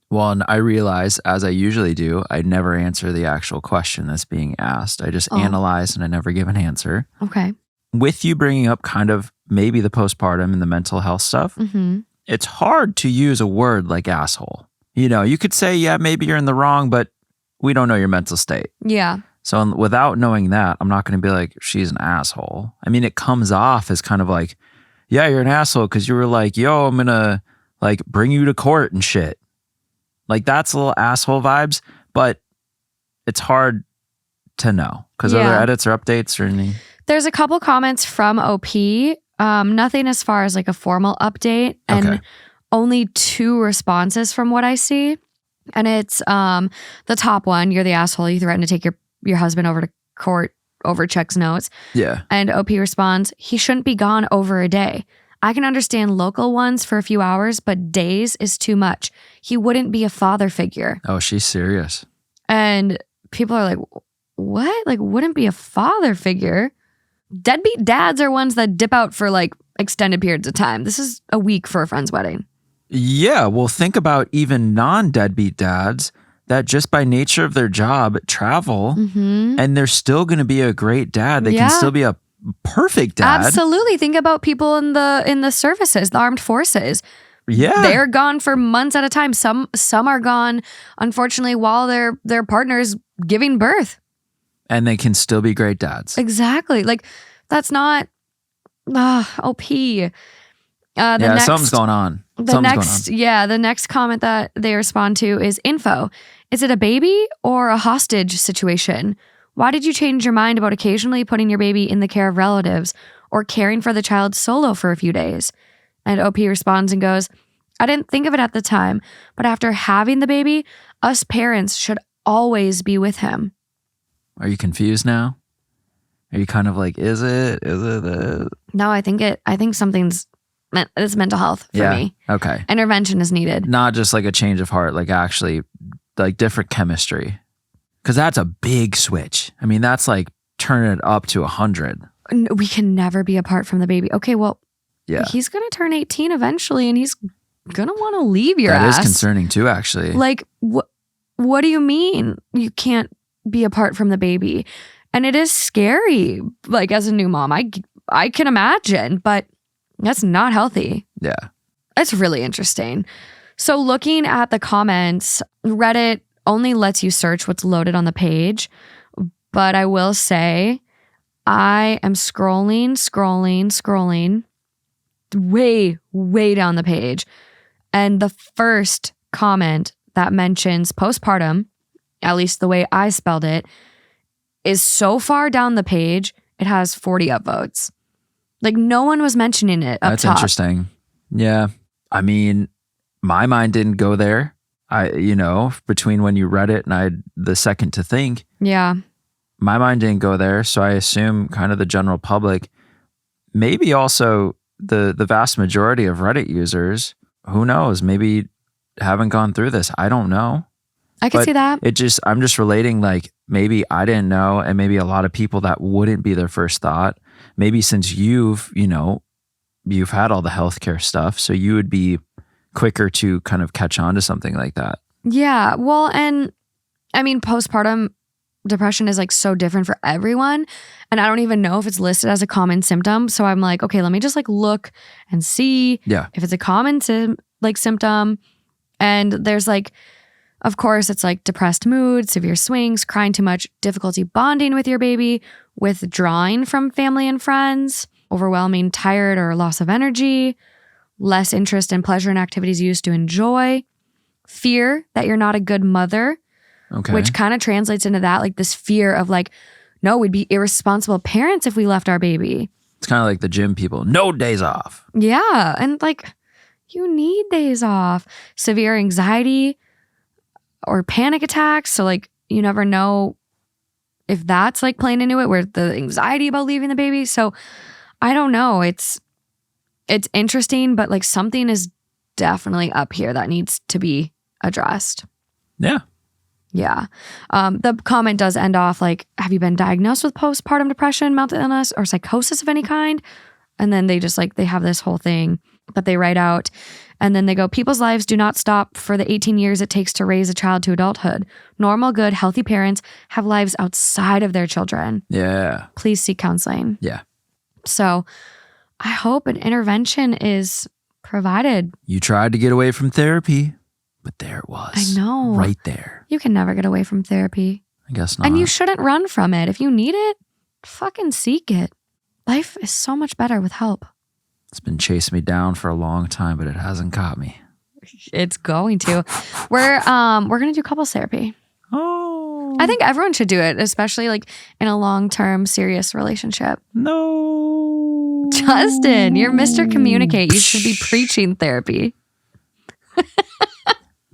B: Well, and I realize, as I usually do, I never answer the actual question that's being asked. I just analyze and I never give an answer.
A: Okay.
B: With you bringing up kind of maybe the postpartum and the mental health stuff, it's hard to use a word like asshole. You could say, yeah, maybe you're in the wrong, but we don't know your mental state.
A: Yeah.
B: So without knowing that, I'm not going to be like, she's an asshole. I mean, it comes off as kind of like, yeah, you're an asshole because you were like, yo, I'm going to like bring you to court and shit. Like, that's a little asshole vibes, but it's hard to know because other edits or updates or anything. There's
A: a couple comments from OP. Nothing as far as like a formal update, and only 2 responses from what I see. And it's the top one, "You're the asshole. You threatened to take your husband over to court over checks notes."
B: Yeah.
A: And OP responds, "He shouldn't be gone over a day. I can understand local ones for a few hours, but days is too much. He wouldn't be a father figure."
B: Oh, she's serious.
A: And people are like, what? Like, wouldn't be a father figure? Deadbeat dads are ones that dip out for like extended periods of time. This is a week for a friend's wedding.
B: Yeah. Well, think about even non-deadbeat dads that just by nature of their job travel, and they're still going to be a great dad. They can still be a perfect dad.
A: Absolutely. Think about people in the services, the armed forces.
B: Yeah.
A: They're gone for months at a time. Some are gone, unfortunately, while their partner's giving birth.
B: And they can still be great dads.
A: Exactly. Like, that's not OP.
B: Something's going on.
A: The next comment that they respond to is info. Is it a baby or a hostage situation? Why did you change your mind about occasionally putting your baby in the care of relatives or caring for the child solo for a few days? And OP responds and goes, I didn't think of it at the time, but after having the baby, us parents should always be with him.
B: Are you confused now? Are you kind of like, is it this?
A: No, I think something's it's mental health for me.
B: Okay.
A: Intervention is needed.
B: Not just like a change of heart, like actually like different chemistry. Because that's a big switch. I mean, that's like turning it up to 100.
A: We can never be apart from the baby. Okay, well,
B: yeah,
A: he's going to turn 18 eventually and he's going to want to leave your ass.
B: That is concerning too, actually.
A: Like, what do you mean you can't be apart from the baby? And it is scary, like as a new mom. I can imagine, but that's not healthy.
B: Yeah.
A: It's really interesting. So looking at the comments, Reddit only lets you search what's loaded on the page. But I will say, I am scrolling way down the page. And the first comment that mentions postpartum, at least the way I spelled it, is so far down the page, it has 40 upvotes. Like, no one was mentioning it up
B: That's
A: top.
B: interesting. Yeah. I mean, my mind didn't go there. Between when you read it and I had the second to think.
A: Yeah.
B: My mind didn't go there. So I assume kind of the general public, maybe also the vast majority of Reddit users, who knows, maybe haven't gone through this. I don't know.
A: I can see that.
B: I'm just relating, like, maybe I didn't know, and maybe a lot of people that wouldn't be their first thought. Maybe since you've had all the healthcare stuff, so you would be quicker to kind of catch on to something like that.
A: Yeah. Well, and I mean, postpartum depression is like so different for everyone. And I don't even know if it's listed as a common symptom. So I'm like, okay, let me just like look and see if it's a common symptom. And there's like, of course, it's like depressed mood, severe swings, crying too much, difficulty bonding with your baby, withdrawing from family and friends, overwhelming, tired or loss of energy, less interest and pleasure in activities you used to enjoy, fear that you're not a good mother, which kind of translates into that, like this fear of like, no, we'd be irresponsible parents if we left our baby.
B: It's kind of like the gym people, no days off.
A: Yeah. And like, you need days off. Severe anxiety or panic attacks. So like, you never know if that's like playing into it, where the anxiety about leaving the baby. So I don't know. It's interesting, but like something is definitely up here that needs to be addressed.
B: Yeah.
A: Yeah. The comment does end off like, have you been diagnosed with postpartum depression, mental illness, or psychosis of any kind? And then they just like, they have this whole thing that they write out. And then they go, people's lives do not stop for the 18 years it takes to raise a child to adulthood. Normal, good, healthy parents have lives outside of their children.
B: Yeah.
A: Please seek counseling.
B: Yeah.
A: So I hope an intervention is provided.
B: You tried to get away from therapy, but there it was.
A: I know.
B: Right there.
A: You can never get away from therapy.
B: I guess not.
A: And you shouldn't run from it. If you need it, fucking seek it. Life is so much better with help.
B: It's been chasing me down for a long time, but it hasn't caught me.
A: It's going to. We're gonna do couples therapy.
B: Oh.
A: I think everyone should do it, especially like in a long-term serious relationship.
B: No.
A: Justin, you're Mr. Communicate. You should be preaching therapy.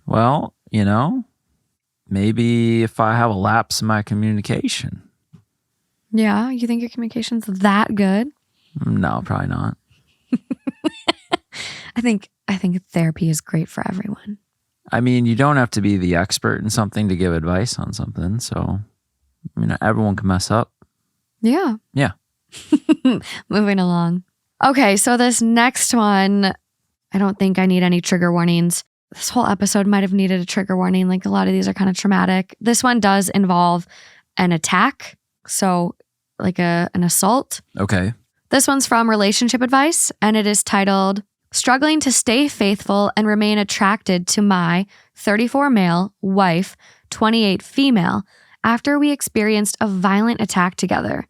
B: Well, maybe if I have a lapse in my communication.
A: Yeah, you think your communication's that good?
B: No, probably not.
A: I think therapy is great for everyone.
B: I mean, you don't have to be the expert in something to give advice on something. So, everyone can mess up.
A: Yeah.
B: Yeah.
A: Moving along. Okay, so this next one, I don't think I need any trigger warnings. This whole episode might have needed a trigger warning. Like a lot of these are kind of traumatic. This one does involve an attack. So like an assault.
B: Okay.
A: This one's from Relationship Advice, and it is titled, Struggling to stay faithful and remain attracted to my 34 male wife, 28 female, after we experienced a violent attack together.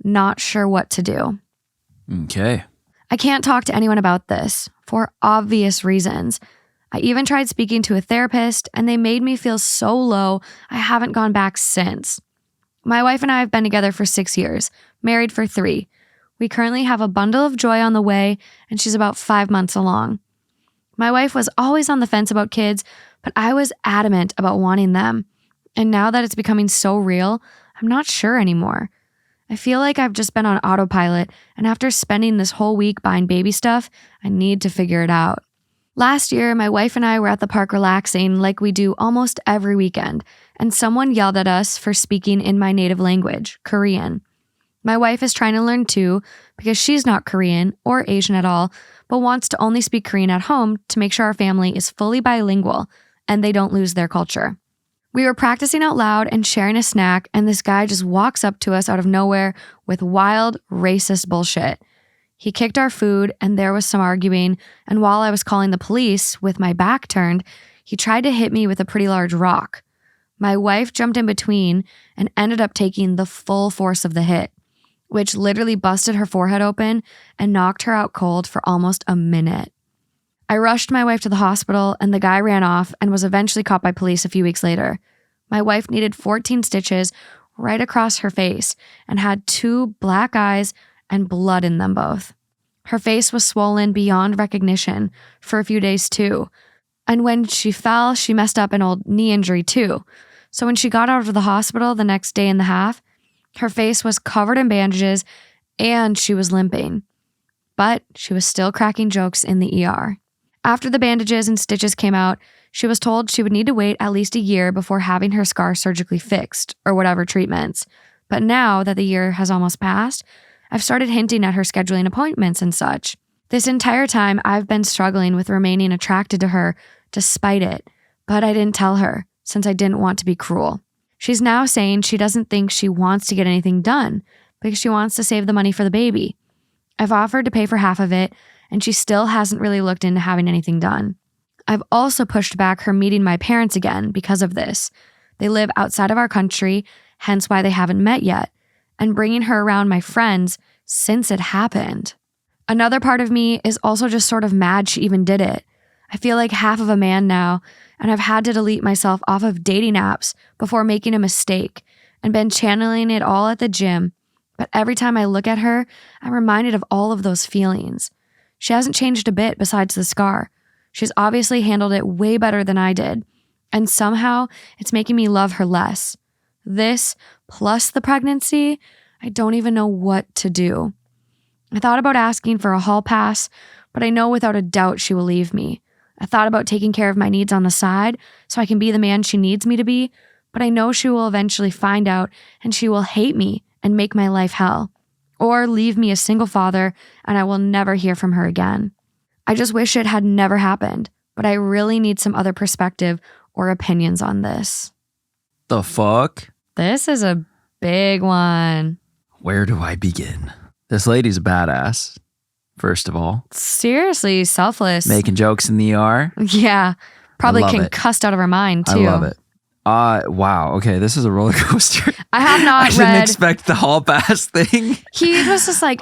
A: Not sure what to do.
B: Okay.
A: I can't talk to anyone about this for obvious reasons. I even tried speaking to a therapist and they made me feel so low I haven't gone back since. My wife and I have been together for 6 years, married for 3. We currently have a bundle of joy on the way and she's about 5 months along. My wife was always on the fence about kids, but I was adamant about wanting them. And now that it's becoming so real, I'm not sure anymore. I feel like I've just been on autopilot, and after spending this whole week buying baby stuff, I need to figure it out. Last year, my wife and I were at the park relaxing like we do almost every weekend, and someone yelled at us for speaking in my native language, Korean. My wife is trying to learn too, because she's not Korean or Asian at all, but wants to only speak Korean at home to make sure our family is fully bilingual and they don't lose their culture. We were practicing out loud and sharing a snack, and this guy just walks up to us out of nowhere with wild, racist bullshit. He kicked our food, and there was some arguing, and while I was calling the police with my back turned, he tried to hit me with a pretty large rock. My wife jumped in between and ended up taking the full force of the hit, which literally busted her forehead open and knocked her out cold for almost a minute. I rushed my wife to the hospital, and the guy ran off and was eventually caught by police a few weeks later. My wife needed 14 stitches right across her face and had 2 black eyes and blood in them both. Her face was swollen beyond recognition for a few days too. And when she fell, she messed up an old knee injury too. So when she got out of the hospital the next day and a half, her face was covered in bandages and she was limping. But she was still cracking jokes in the ER. After the bandages and stitches came out, she was told she would need to wait at least a year before having her scar surgically fixed or whatever treatments. But now that the year has almost passed, I've started hinting at her scheduling appointments and such. This entire time, I've been struggling with remaining attracted to her despite it, but I didn't tell her since I didn't want to be cruel. She's now saying she doesn't think she wants to get anything done because she wants to save the money for the baby. I've offered to pay for half of it, and she still hasn't really looked into having anything done. I've also pushed back her meeting my parents again because of this. They live outside of our country, hence why they haven't met yet, and bringing her around my friends since it happened. Another part of me is also just sort of mad she even did it. I feel like half of a man now, and I've had to delete myself off of dating apps before making a mistake and been channeling it all at the gym. But every time I look at her, I'm reminded of all of those feelings. She hasn't changed a bit besides the scar. She's obviously handled it way better than I did. And somehow, it's making me love her less. This, plus the pregnancy, I don't even know what to do. I thought about asking for a hall pass, but I know without a doubt she will leave me. I thought about taking care of my needs on the side so I can be the man she needs me to be, but I know she will eventually find out and she will hate me and make my life hell. Or leave me a single father and I will never hear from her again. I just wish it had never happened, but I really need some other perspective or opinions on this.
B: The fuck?
A: This is a big one.
B: Where do I begin? This lady's a badass, first of all.
A: Seriously, selfless.
B: Making jokes in the ER.
A: Yeah. Probably
B: I love it.
A: concussed out of her mind, too.
B: I love it. Wow. Okay, this is a roller coaster.
A: I have not
B: I didn't expect the hall pass thing.
A: He was just like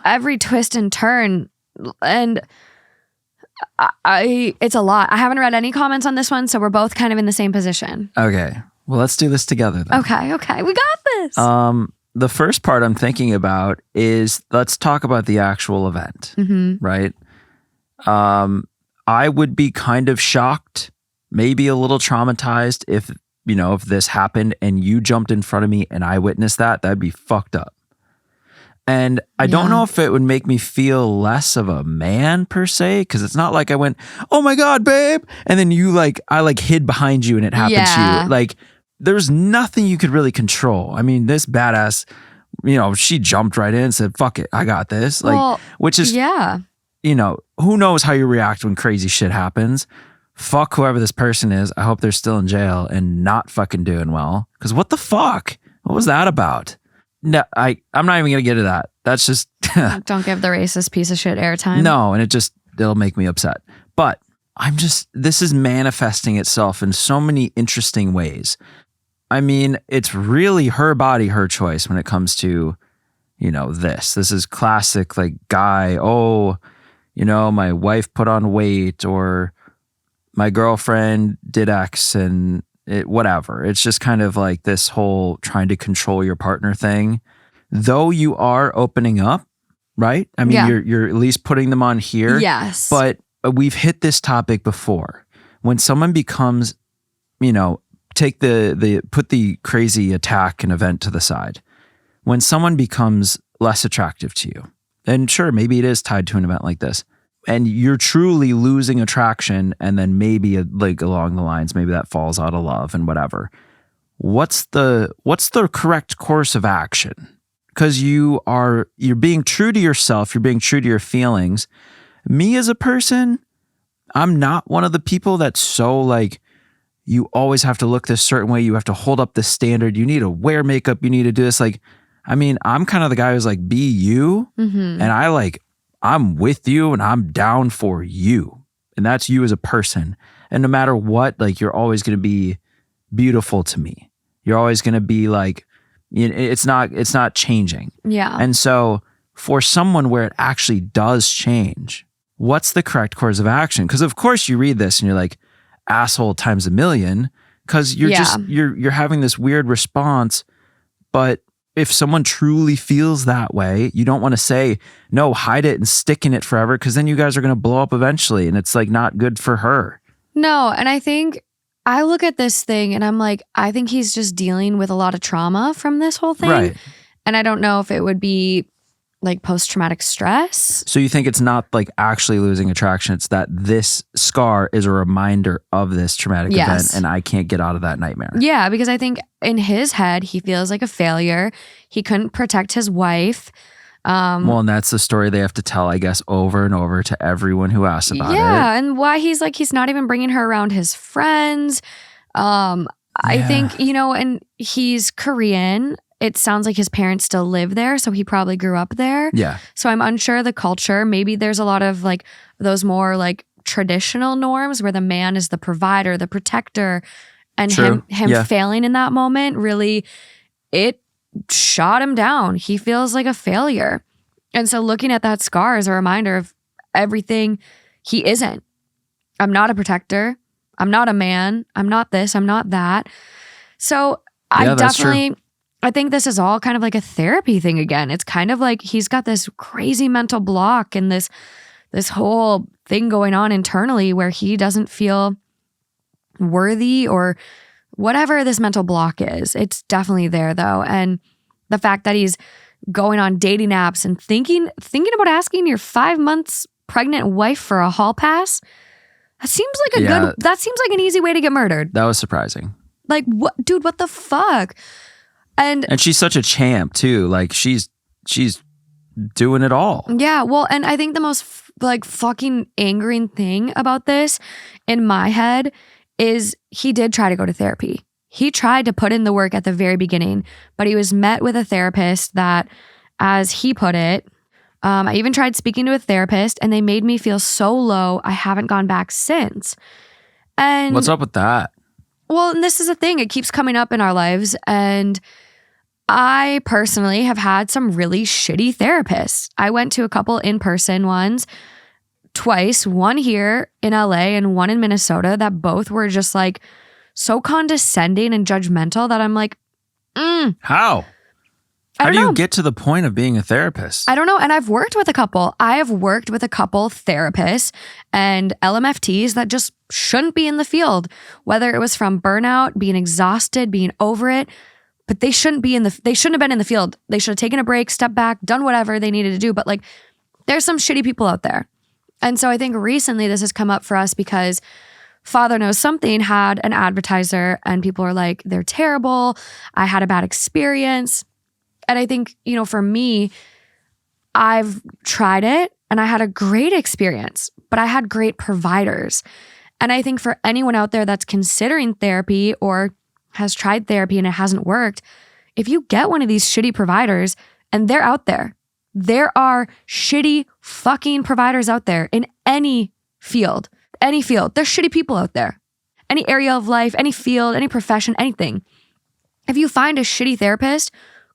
A: every twist and turn, and it's a lot. I haven't read any comments on this one, so we're both kind of in the same position.
B: Okay. Well, let's do this together then.
A: Okay. We got this.
B: The first part I'm thinking about is let's talk about the actual event, right? I would be kind of shocked, maybe a little traumatized if this happened and you jumped in front of me and I witnessed that. That'd be fucked up. And I don't know if it would make me feel less of a man per se, because it's not like I went, "Oh my God, babe," and then I hid behind you and it happened to you. Like, there's nothing you could really control. I mean, this badass, she jumped right in and said, "Fuck it, I got this." Which is, who knows how you react when crazy shit happens. Fuck whoever this person is. I hope they're still in jail and not fucking doing well. Because what the fuck? What was that about? No, I'm not even going to get to that. That's just...
A: Don't give the racist piece of shit airtime.
B: No, and it just it'll make me upset. But this is manifesting itself in so many interesting ways. I mean, it's really her body, her choice when it comes to, this. This is classic, like, guy, my wife put on weight, or my girlfriend did X, and whatever. It's just kind of like this whole trying to control your partner thing. Though you are opening up, right? I mean, you're at least putting them on here.
A: Yes.
B: But we've hit this topic before. When someone becomes, put the crazy attack and event to the side. When someone becomes less attractive to you, and sure, maybe it is tied to an event like this, and you're truly losing attraction, and then maybe like along the lines, maybe that falls out of love and whatever. What's the correct course of action? Because you're being true to yourself, you're being true to your feelings. Me as a person, I'm not one of the people that's so like, you always have to look this certain way. You have to hold up this standard. You need to wear makeup. You need to do this. Like, I mean, I'm kind of the guy who's like, be you.
A: Mm-hmm.
B: And I'm with you and I'm down for you. And that's you as a person. And no matter what, like, you're always going to be beautiful to me. You're always going to be like, it's not changing.
A: Yeah.
B: And so for someone where it actually does change, what's the correct course of action? Because of course you read this and you're like, asshole times a million, because you're having this weird response. But if someone truly feels that way, you don't want to say, no, hide it and stick in it forever, because then you guys are going to blow up eventually, and it's like not good for her.
A: No, and I think I look at this thing and I'm like, I think he's just dealing with a lot of trauma from this whole thing.
B: Right.
A: And I don't know if it would be like post-traumatic stress.
B: So you think it's not like actually losing attraction, it's that this scar is a reminder of this traumatic event, and I can't get out of that nightmare.
A: Yeah, because I think in his head, he feels like a failure. He couldn't protect his wife.
B: Well, and that's the story they have to tell, I guess, over and over to everyone who asks about it.
A: Yeah, and why he's not even bringing her around his friends. I think, and he's Korean. It sounds like his parents still live there, so he probably grew up there.
B: Yeah.
A: So I'm unsure of the culture. Maybe there's a lot of like those more like traditional norms where the man is the provider, the protector, and him failing in that moment, really, it shot him down. He feels like a failure. And so looking at that scar is a reminder of everything he isn't. I'm not a protector. I'm not a man. I'm not this. I'm not that. So I think this is all kind of like a therapy thing again. It's kind of like he's got this crazy mental block and this whole thing going on internally where he doesn't feel worthy or whatever this mental block is. It's definitely there though. And the fact that he's going on dating apps and thinking about asking your 5 months pregnant wife for a hall pass, that seems like that seems like an easy way to get murdered.
B: That was surprising.
A: Like, what, dude, what the fuck? And
B: she's such a champ too. Like she's doing it all.
A: Yeah. Well, and I think the most like fucking angering thing about this in my head is he did try to go to therapy. He tried to put in the work at the very beginning, but he was met with a therapist that, as he put it, I even tried speaking to a therapist and they made me feel so low, I haven't gone back since. And
B: what's up with that?
A: Well, and this is a thing. It keeps coming up in our lives. And I personally have had some really shitty therapists. I went to a couple in-person ones twice, one here in LA and one in Minnesota, that both were just like so condescending and judgmental that I'm like,
B: How? How do you get to the point of being a therapist?
A: I don't know. And I've worked with a couple. I have worked with a couple therapists and LMFTs that just shouldn't be in the field, whether it was from burnout, being exhausted, being over it, but they shouldn't have been in the field. They should have taken a break, stepped back, done whatever they needed to do. But like, there's some shitty people out there. And so I think recently this has come up for us because Father Knows Something had an advertiser and people are like, they're terrible. I had a bad experience. And I think, for me, I've tried it and I had a great experience, but I had great providers. And I think for anyone out there that's considering therapy or has tried therapy and it hasn't worked, if you get one of these shitty providers and they're out there are shitty fucking providers out there in any field. Any field. There's shitty people out there. Any area of life, any field, any profession, anything. If you find a shitty therapist,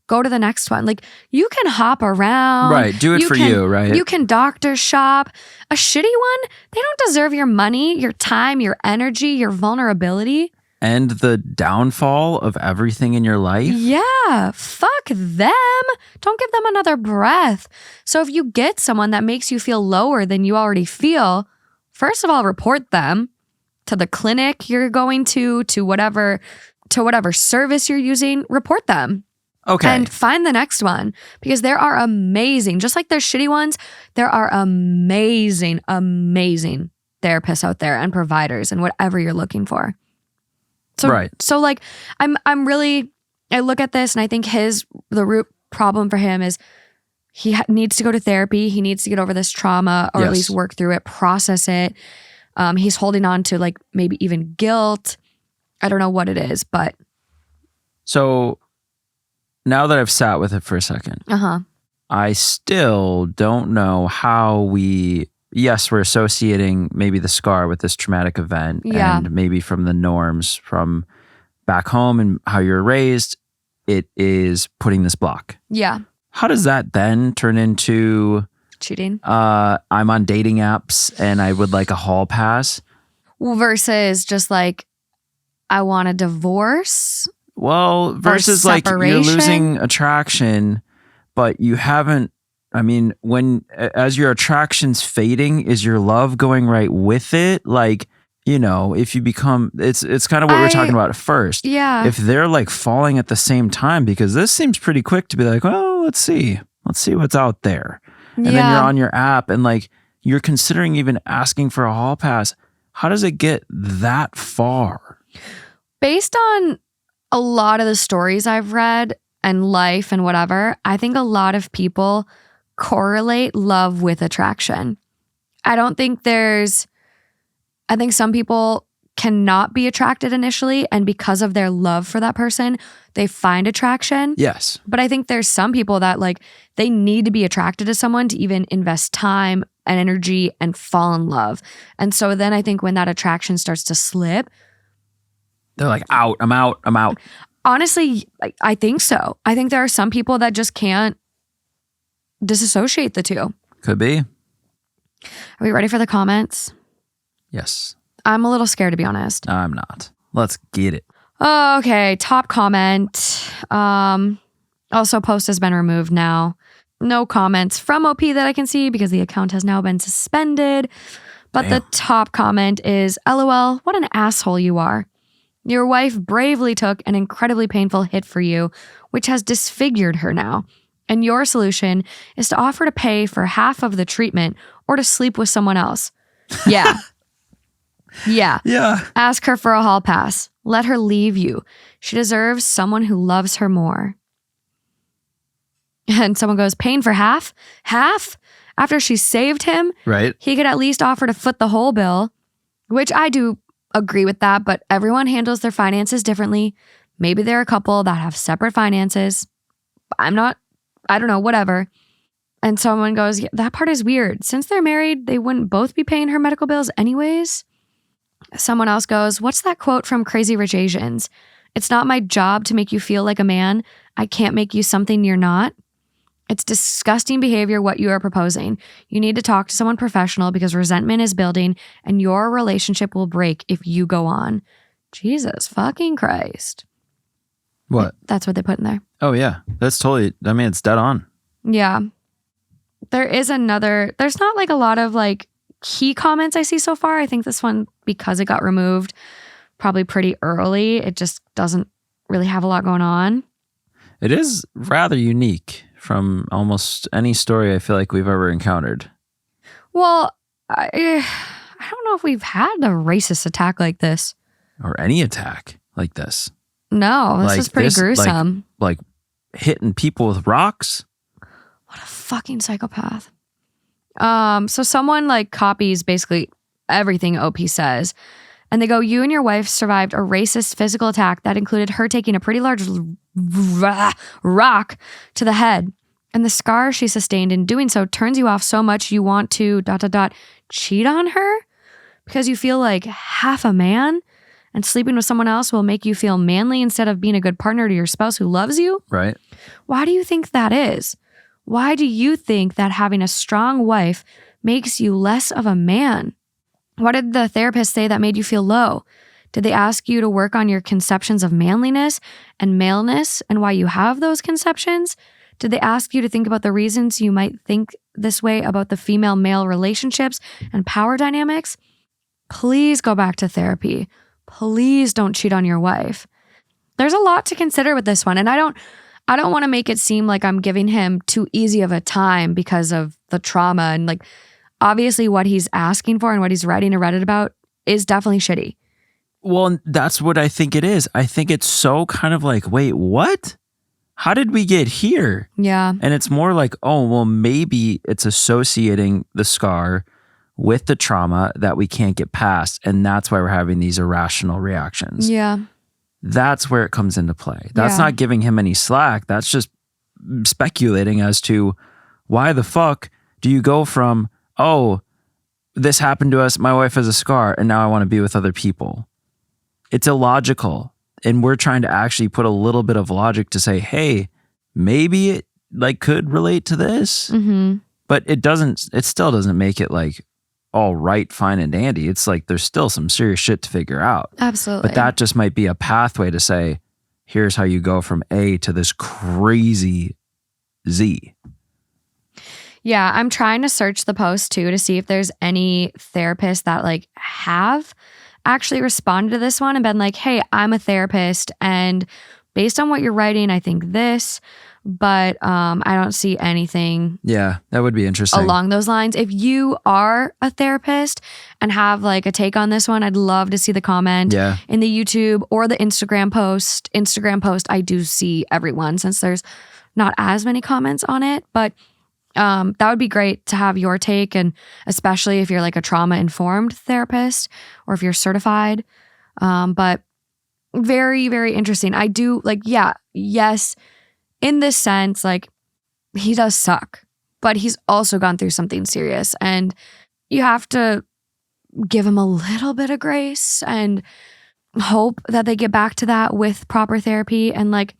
A: go to the next one. Like, you can hop around.
B: Right. Do it for you, right?
A: You can doctor shop. A shitty one, they don't deserve your money, your time, your energy, your vulnerability.
B: And the downfall of everything in your life.
A: Yeah. Fuck them. Don't give them another breath. So if you get someone that makes you feel lower than you already feel, first of all, report them to the clinic you're going to whatever service you're using. Report them.
B: Okay.
A: And find the next one, because there are amazing, just like there's shitty ones, there are amazing, amazing therapists out there and providers and whatever you're looking for. So,
B: right.
A: So like, I look at this and I think the root problem for him is he needs to go to therapy. He needs to get over this trauma, or at least work through it, process it. He's holding on to like maybe even guilt. I don't know what it is, but.
B: So now that I've sat with it for a second, I still don't know how we're associating maybe the scar with this traumatic event, and maybe from the norms from back home and how you're raised, it is putting this block.
A: Yeah.
B: How does that then turn into
A: cheating?
B: I'm on dating apps and I would like a hall pass.
A: Versus just like, I want a divorce.
B: Well, versus like you're losing attraction, but you haven't. I mean, as your attraction's fading, is your love going right with it? Like, if you become, it's kind of what we were talking about at first.
A: Yeah.
B: If they're like falling at the same time, because this seems pretty quick to be like, oh, let's see what's out there. And then you're on your app and like you're considering even asking for a hall pass. How does it get that far? Based
A: on a lot of the stories I've read and life and whatever, I think a lot of people correlate love with attraction. I think some people cannot be attracted initially, and because of their love for that person, they find attraction.
B: Yes.
A: But I think there's some people that like, they need to be attracted to someone to even invest time and energy and fall in love. And so then I think when that attraction starts to slip,
B: they're like, I'm out.
A: Honestly, I think so. I think there are some people that just can't disassociate the two.
B: Could be.
A: Are we ready for the comments?
B: Yes.
A: I'm a little scared, to be honest.
B: I'm not. Let's get it.
A: Oh, okay. Top comment. Also, post has been removed now. No comments from OP that I can see because the account has now been suspended. But
B: Damn.
A: The top comment is, LOL, what an asshole you are. Your wife bravely took an incredibly painful hit for you, which has disfigured her now. And your solution is to offer to pay for half of the treatment or to sleep with someone else. Yeah. Yeah. Ask her for a hall pass. Let her leave you. She deserves someone who loves her more. And someone goes, paying for half? Half? After she saved him?
B: Right.
A: He could at least offer to foot the whole bill, which I do agree with that, but everyone handles their finances differently. Maybe they're a couple that have separate finances. I don't know, whatever. And someone goes, yeah, that part is weird. Since they're married, they wouldn't both be paying her medical bills anyways. Someone else goes, what's that quote from Crazy Rich Asians? It's not my job to make you feel like a man. I can't make you something you're not. It's disgusting behavior what you are proposing. You need to talk to someone professional because resentment is building and your relationship will break if you go on. Jesus fucking Christ.
B: What?
A: That's what they put in there.
B: Oh, yeah. That's totally, it's dead on.
A: Yeah. There's not like a lot of like key comments I see so far. I think this one, because it got removed probably pretty early, it just doesn't really have a lot going on.
B: It is rather unique from almost any story I feel like we've ever encountered. Well,
A: I don't know if we've had a racist attack like this.
B: Or any attack like this.
A: No, this is pretty gruesome.
B: Like hitting people with rocks.
A: What a fucking psychopath. So someone like copies basically everything OP says. And they go, you and your wife survived a racist physical attack that included her taking a pretty large rock to the head. And the scar she sustained in doing so turns you off so much you want to ... cheat on her because you feel like half a man, and sleeping with someone else will make you feel manly instead of being a good partner to your spouse who loves you.
B: Right.
A: Why do you think that is? Why do you think that having a strong wife makes you less of a man? What did the therapist say that made you feel low? Did they ask you to work on your conceptions of manliness and maleness and why you have those conceptions? Did they ask you to think about the reasons you might think this way about the female-male relationships and power dynamics? Please go back to therapy. Please don't cheat on your wife. There's a lot to consider with this one, and I don't want to make it seem like I'm giving him too easy of a time because of the trauma, and like obviously what he's asking for and what he's writing a Reddit about is definitely shitty.
B: Well, that's what I think it is. I think it's so kind of like, wait, what? How did we get here?
A: Yeah.
B: And it's more like, oh, well, maybe it's associating the scar with the trauma that we can't get past. And that's why we're having these irrational reactions.
A: Yeah.
B: That's where it comes into play. That's
A: Yeah.
B: not giving him any slack. That's just speculating as to why the fuck do you go from, oh, this happened to us, my wife has a scar, and now I want to be with other people. It's illogical. And we're trying to actually put a little bit of logic to say, hey, maybe it like could relate to this.
A: Mm-hmm.
B: But it still doesn't make it like all right, fine and dandy. It's like there's still some serious shit to figure out.
A: Absolutely.
B: But that just might be a pathway to say, here's how you go from A to this crazy Z.
A: Yeah, I'm trying to search the post too to see if there's any therapists that like have actually responded to this one and been like, hey, I'm a therapist and based on what you're writing, I think this, but I don't see anything
B: Yeah, that would be interesting.
A: along those lines. If you are a therapist and have like a take on this one, I'd love to see the comment in the YouTube or the Instagram post. I do see everyone since there's not as many comments on it, but that would be great to have your take, and especially if you're like a trauma-informed therapist or if you're certified. But very, very interesting. I do like, yes, in this sense, like he does suck, but he's also gone through something serious, and you have to give him a little bit of grace and hope that they get back to that with proper therapy. And like,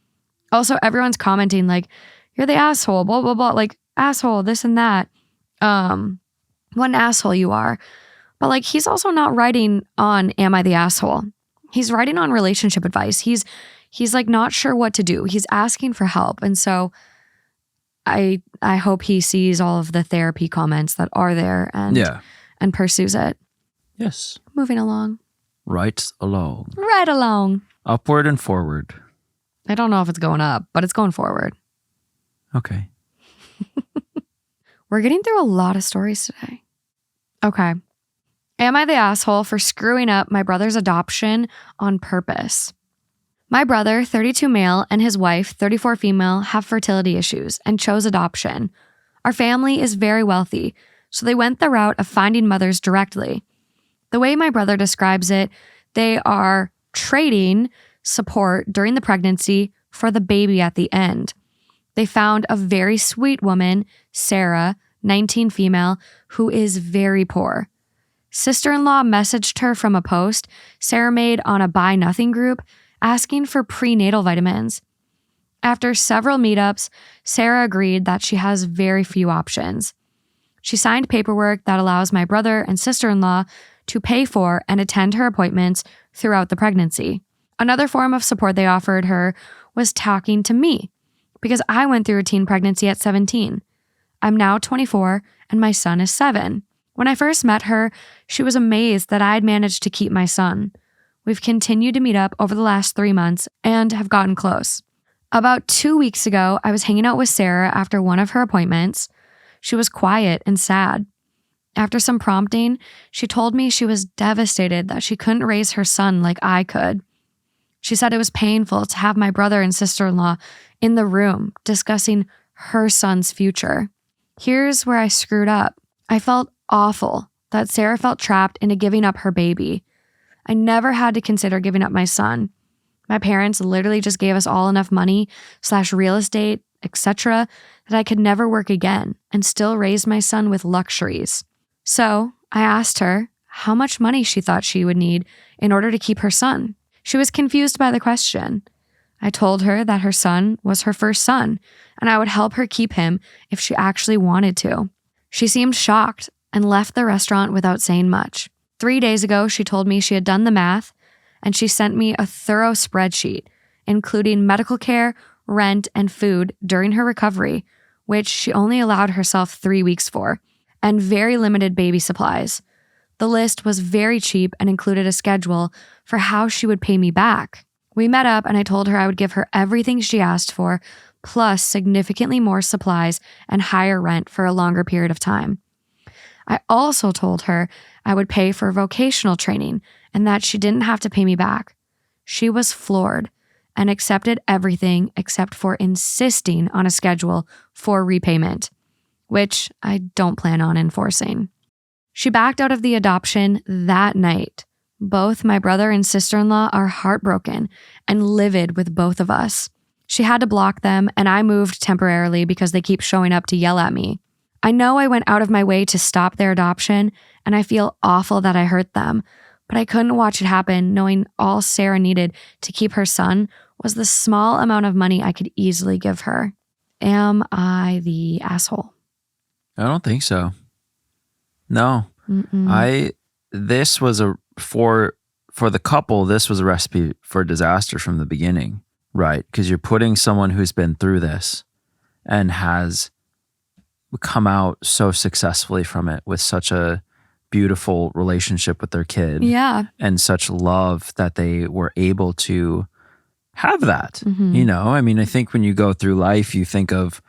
A: also everyone's commenting like, you're the asshole, blah, blah, blah. Like, asshole, this and that. What an asshole you are. But like, he's also not writing on, am I the asshole? He's writing on relationship advice. He's like not sure what to do. He's asking for help. And so I hope he sees all of the therapy comments that are there and pursues it.
B: Yes.
A: Moving along.
B: Right along.
A: Right along.
B: Upward and forward.
A: I don't know if it's going up, but it's going forward.
B: Okay.
A: We're getting through a lot of stories today. Okay. Am I the asshole for screwing up my brother's adoption on purpose? My brother, 32 male, and his wife, 34 female, have fertility issues and chose adoption. Our family is very wealthy, so they went the route of finding mothers directly. The way my brother describes it, they are trading support during the pregnancy for the baby at the end. They found a very sweet woman, Sarah, 19 female, who is very poor. Sister-in-law messaged her from a post Sarah made on a Buy Nothing group asking for prenatal vitamins. After several meetups, Sarah agreed that she has very few options. She signed paperwork that allows my brother and sister-in-law to pay for and attend her appointments throughout the pregnancy. Another form of support they offered her was talking to me, because I went through a teen pregnancy at 17. I'm now 24 and my son is 7. When I first met her, she was amazed that I'd managed to keep my son. We've continued to meet up over the last 3 months and have gotten close. About 2 weeks ago, I was hanging out with Sarah after one of her appointments. She was quiet and sad. After some prompting, she told me she was devastated that she couldn't raise her son like I could. She said it was painful to have my brother and sister-in-law in the room discussing her son's future. Here's where I screwed up. I felt awful that Sarah felt trapped into giving up her baby. I never had to consider giving up my son. My parents literally just gave us all enough money / real estate, etc., that I could never work again and still raise my son with luxuries. So I asked her how much money she thought she would need in order to keep her son. She was confused by the question. I told her that her son was her first son, and I would help her keep him if she actually wanted to. She seemed shocked and left the restaurant without saying much. 3 days ago, she told me she had done the math, and she sent me a thorough spreadsheet, including medical care, rent, and food during her recovery, which she only allowed herself 3 weeks for, and very limited baby supplies. The list was very cheap and included a schedule for how she would pay me back. We met up and I told her I would give her everything she asked for, plus significantly more supplies and higher rent for a longer period of time. I also told her I would pay for vocational training and that she didn't have to pay me back. She was floored and accepted everything except for insisting on a schedule for repayment, which I don't plan on enforcing. She backed out of the adoption that night. Both my brother and sister-in-law are heartbroken and livid with both of us. She had to block them, and I moved temporarily because they keep showing up to yell at me. I know I went out of my way to stop their adoption, and I feel awful that I hurt them, but I couldn't watch it happen knowing all Sarah needed to keep her son was the small amount of money I could easily give her. Am I the asshole?
B: I don't think so. No. This was for the couple, this was a recipe for disaster from the beginning, right? Because you're putting someone who's been through this and has come out so successfully from it with such a beautiful relationship with their kid.
A: Yeah.
B: And such love that they were able to have that. You know, I mean, I think when you go through life, you think of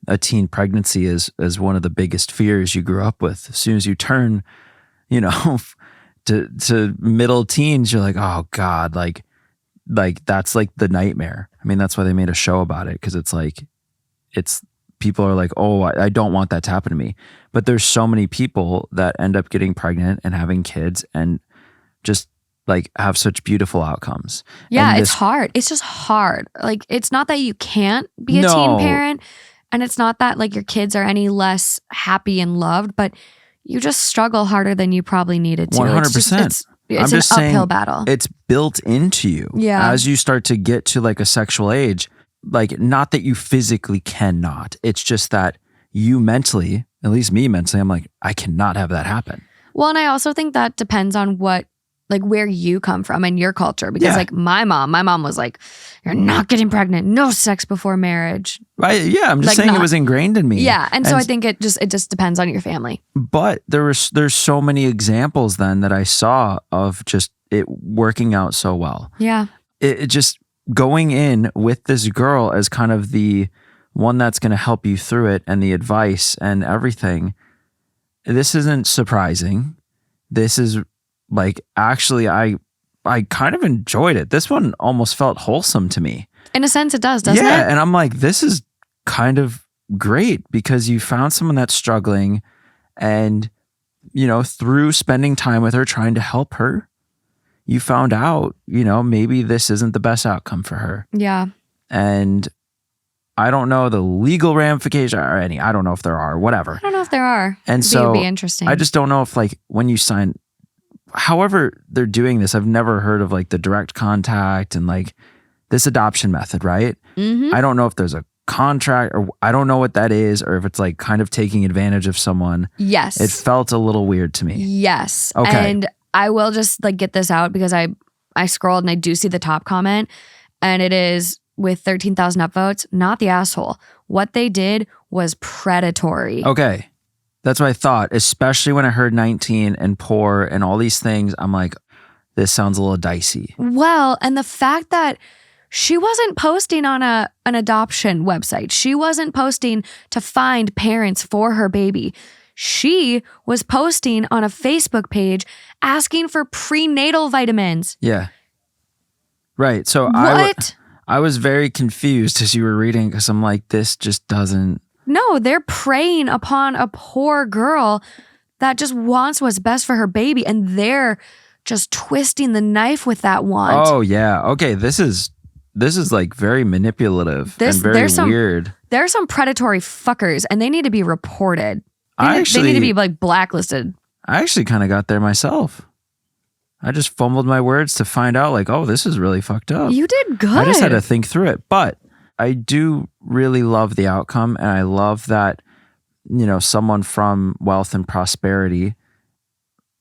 B: a teen pregnancy as one of the biggest fears you grew up with. As soon as you turn, you know, to middle teens, you're like, oh God, like that's like the nightmare. I mean, that's why they made a show about it, because it's people are like, oh, I don't want that to happen to me. But there's so many people that end up getting pregnant and having kids and just like have such beautiful outcomes.
A: Yeah, it's hard. It's just hard. Like, it's not that you can't be a teen parent, and it's not that like your kids are any less happy and loved, but you just struggle harder than you probably needed to.
B: 100%.
A: It's an uphill battle.
B: It's built into you.
A: Yeah.
B: As you start to get to like a sexual age, like not that you physically cannot. It's just that you mentally, at least me mentally, I'm like, I cannot have that happen.
A: Well, and I also think that depends on where you come from and your culture. Because like my mom was like, you're not getting pregnant, no sex before marriage.
B: Right? Yeah, I'm just saying it was ingrained in me.
A: Yeah, and so I think it just depends on your family.
B: But there's so many examples then that I saw of just it working out so well.
A: Yeah.
B: It just going in with this girl as kind of the one that's going to help you through it and the advice and everything. This isn't surprising. This is like, actually, I kind of enjoyed it. This one almost felt wholesome to me.
A: In a sense, it does, doesn't it?
B: Yeah, and I'm like, this is kind of great because you found someone that's struggling and, you know, through spending time with her, trying to help her, you found out, you know, maybe this isn't the best outcome for her.
A: Yeah.
B: And I don't know the legal ramifications or any. I don't know if there are, whatever.
A: I don't know if there are.
B: And so
A: it'd be interesting.
B: I just don't know if like when you sign, however they're doing this, I've never heard of like the direct contact and like this adoption method, right? I don't know if there's a contract or I don't know what that is, or if it's like kind of taking advantage of someone.
A: Yes.
B: It felt a little weird to me.
A: Yes.
B: Okay.
A: And I will just like get this out because I scrolled and I do see the top comment, and it is with 13,000 upvotes, not the asshole. What they did was predatory.
B: Okay. That's what I thought, especially when I heard 19 and poor and all these things. I'm like, this sounds a little dicey.
A: Well, and the fact that she wasn't posting on an adoption website. She wasn't posting to find parents for her baby. She was posting on a Facebook page asking for prenatal vitamins.
B: Yeah. Right. So
A: what?
B: I was very confused as you were reading because I'm like, this just doesn't.
A: No, they're preying upon a poor girl that just wants what's best for her baby, and they're just twisting the knife with that want.
B: Oh yeah. Okay. This is like very manipulative and very weird.
A: There's some predatory fuckers and they need to be reported. They need to be like blacklisted.
B: I actually kind of got there myself. I just fumbled my words to find out like, oh, this is really fucked up.
A: You did good.
B: I just had to think through it. But I do really love the outcome. And I love that, someone from wealth and prosperity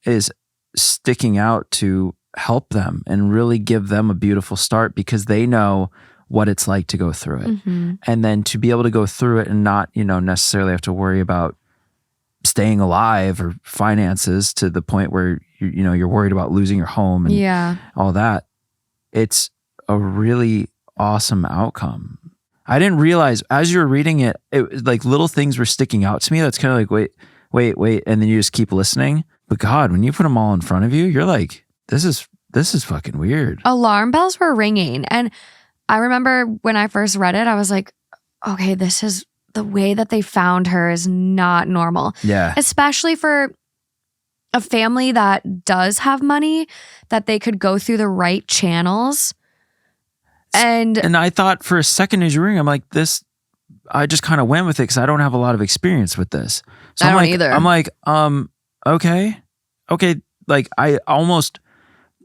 B: is sticking out to help them and really give them a beautiful start because they know what it's like to go through it.
A: Mm-hmm.
B: And then to be able to go through it and not, necessarily have to worry about staying alive or finances to the point where you're worried about losing your home and all that. It's a really awesome outcome. I didn't realize as you were reading it, like little things were sticking out to me. That's kind of like, wait. And then you just keep listening. But God, when you put them all in front of you, you're like, this is fucking weird.
A: Alarm bells were ringing. And I remember when I first read it, I was like, okay, this is the way that they found her is not normal.
B: Yeah.
A: Especially for a family that does have money, that they could go through the right channels. And
B: I thought for a second as you were reading, I'm like, I just kind of went with it because I don't have a lot of experience with this. So
A: I don't
B: like,
A: either.
B: I'm like, okay. Like I almost,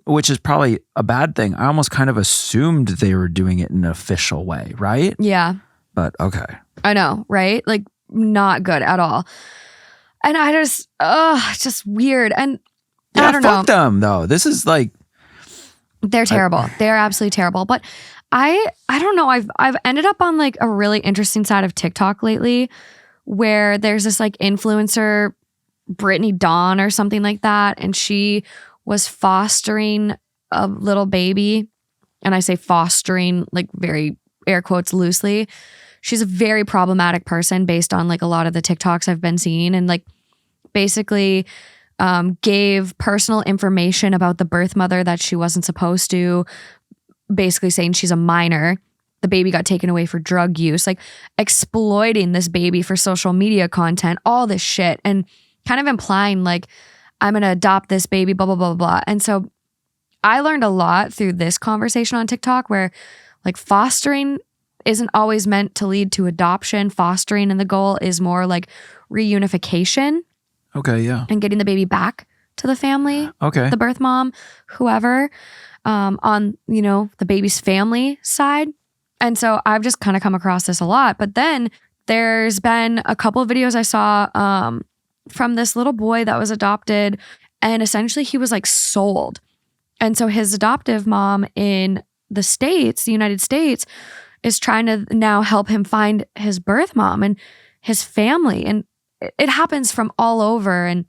B: which is probably a bad thing. I almost kind of assumed they were doing it in an official way, right?
A: Yeah.
B: But okay.
A: I know, right? Like not good at all. And I just, it's just weird. And I don't know.
B: Fuck them though. This is like.
A: They're terrible. They're absolutely terrible. But I don't know. I've ended up on like a really interesting side of TikTok lately where there's this like influencer, Brittany Dawn or something like that. And she was fostering a little baby. And I say fostering like very air quotes loosely. She's a very problematic person based on like a lot of the TikToks I've been seeing and like basically gave personal information about the birth mother that she wasn't supposed to, basically saying she's a minor. The baby got taken away for drug use, like exploiting this baby for social media content, all this shit, and kind of implying like, I'm going to adopt this baby, blah, blah, blah, blah. And so I learned a lot through this conversation on TikTok where like fostering isn't always meant to lead to adoption. Fostering and the goal is more like reunification.
B: Okay, yeah.
A: And getting the baby back to the family.
B: Okay.
A: The birth mom, whoever, on, the baby's family side. And so I've just kind of come across this a lot. But then there's been a couple of videos I saw from this little boy that was adopted. And essentially he was like sold. And so his adoptive mom in the States, the United States, is trying to now help him find his birth mom and his family. And it happens from all over. And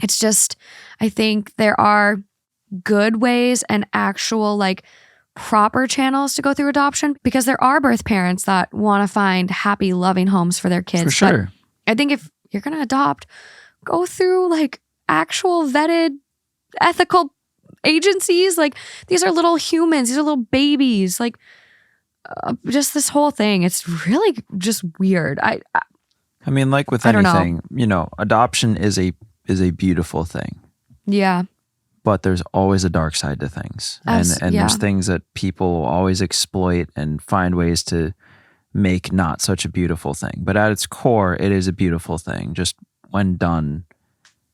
A: it's just, I think there are good ways and actual like proper channels to go through adoption because there are birth parents that want to find happy, loving homes for their kids.
B: For sure.
A: But I think if you're going to adopt, go through like actual vetted ethical agencies. Like these are little humans. These are little babies. Like just this whole thing. It's really just weird.
B: I mean, like with anything, adoption is a beautiful thing.
A: Yeah.
B: But there's always a dark side to things. And there's things that people will always exploit and find ways to make not such a beautiful thing. But at its core, it is a beautiful thing, just when done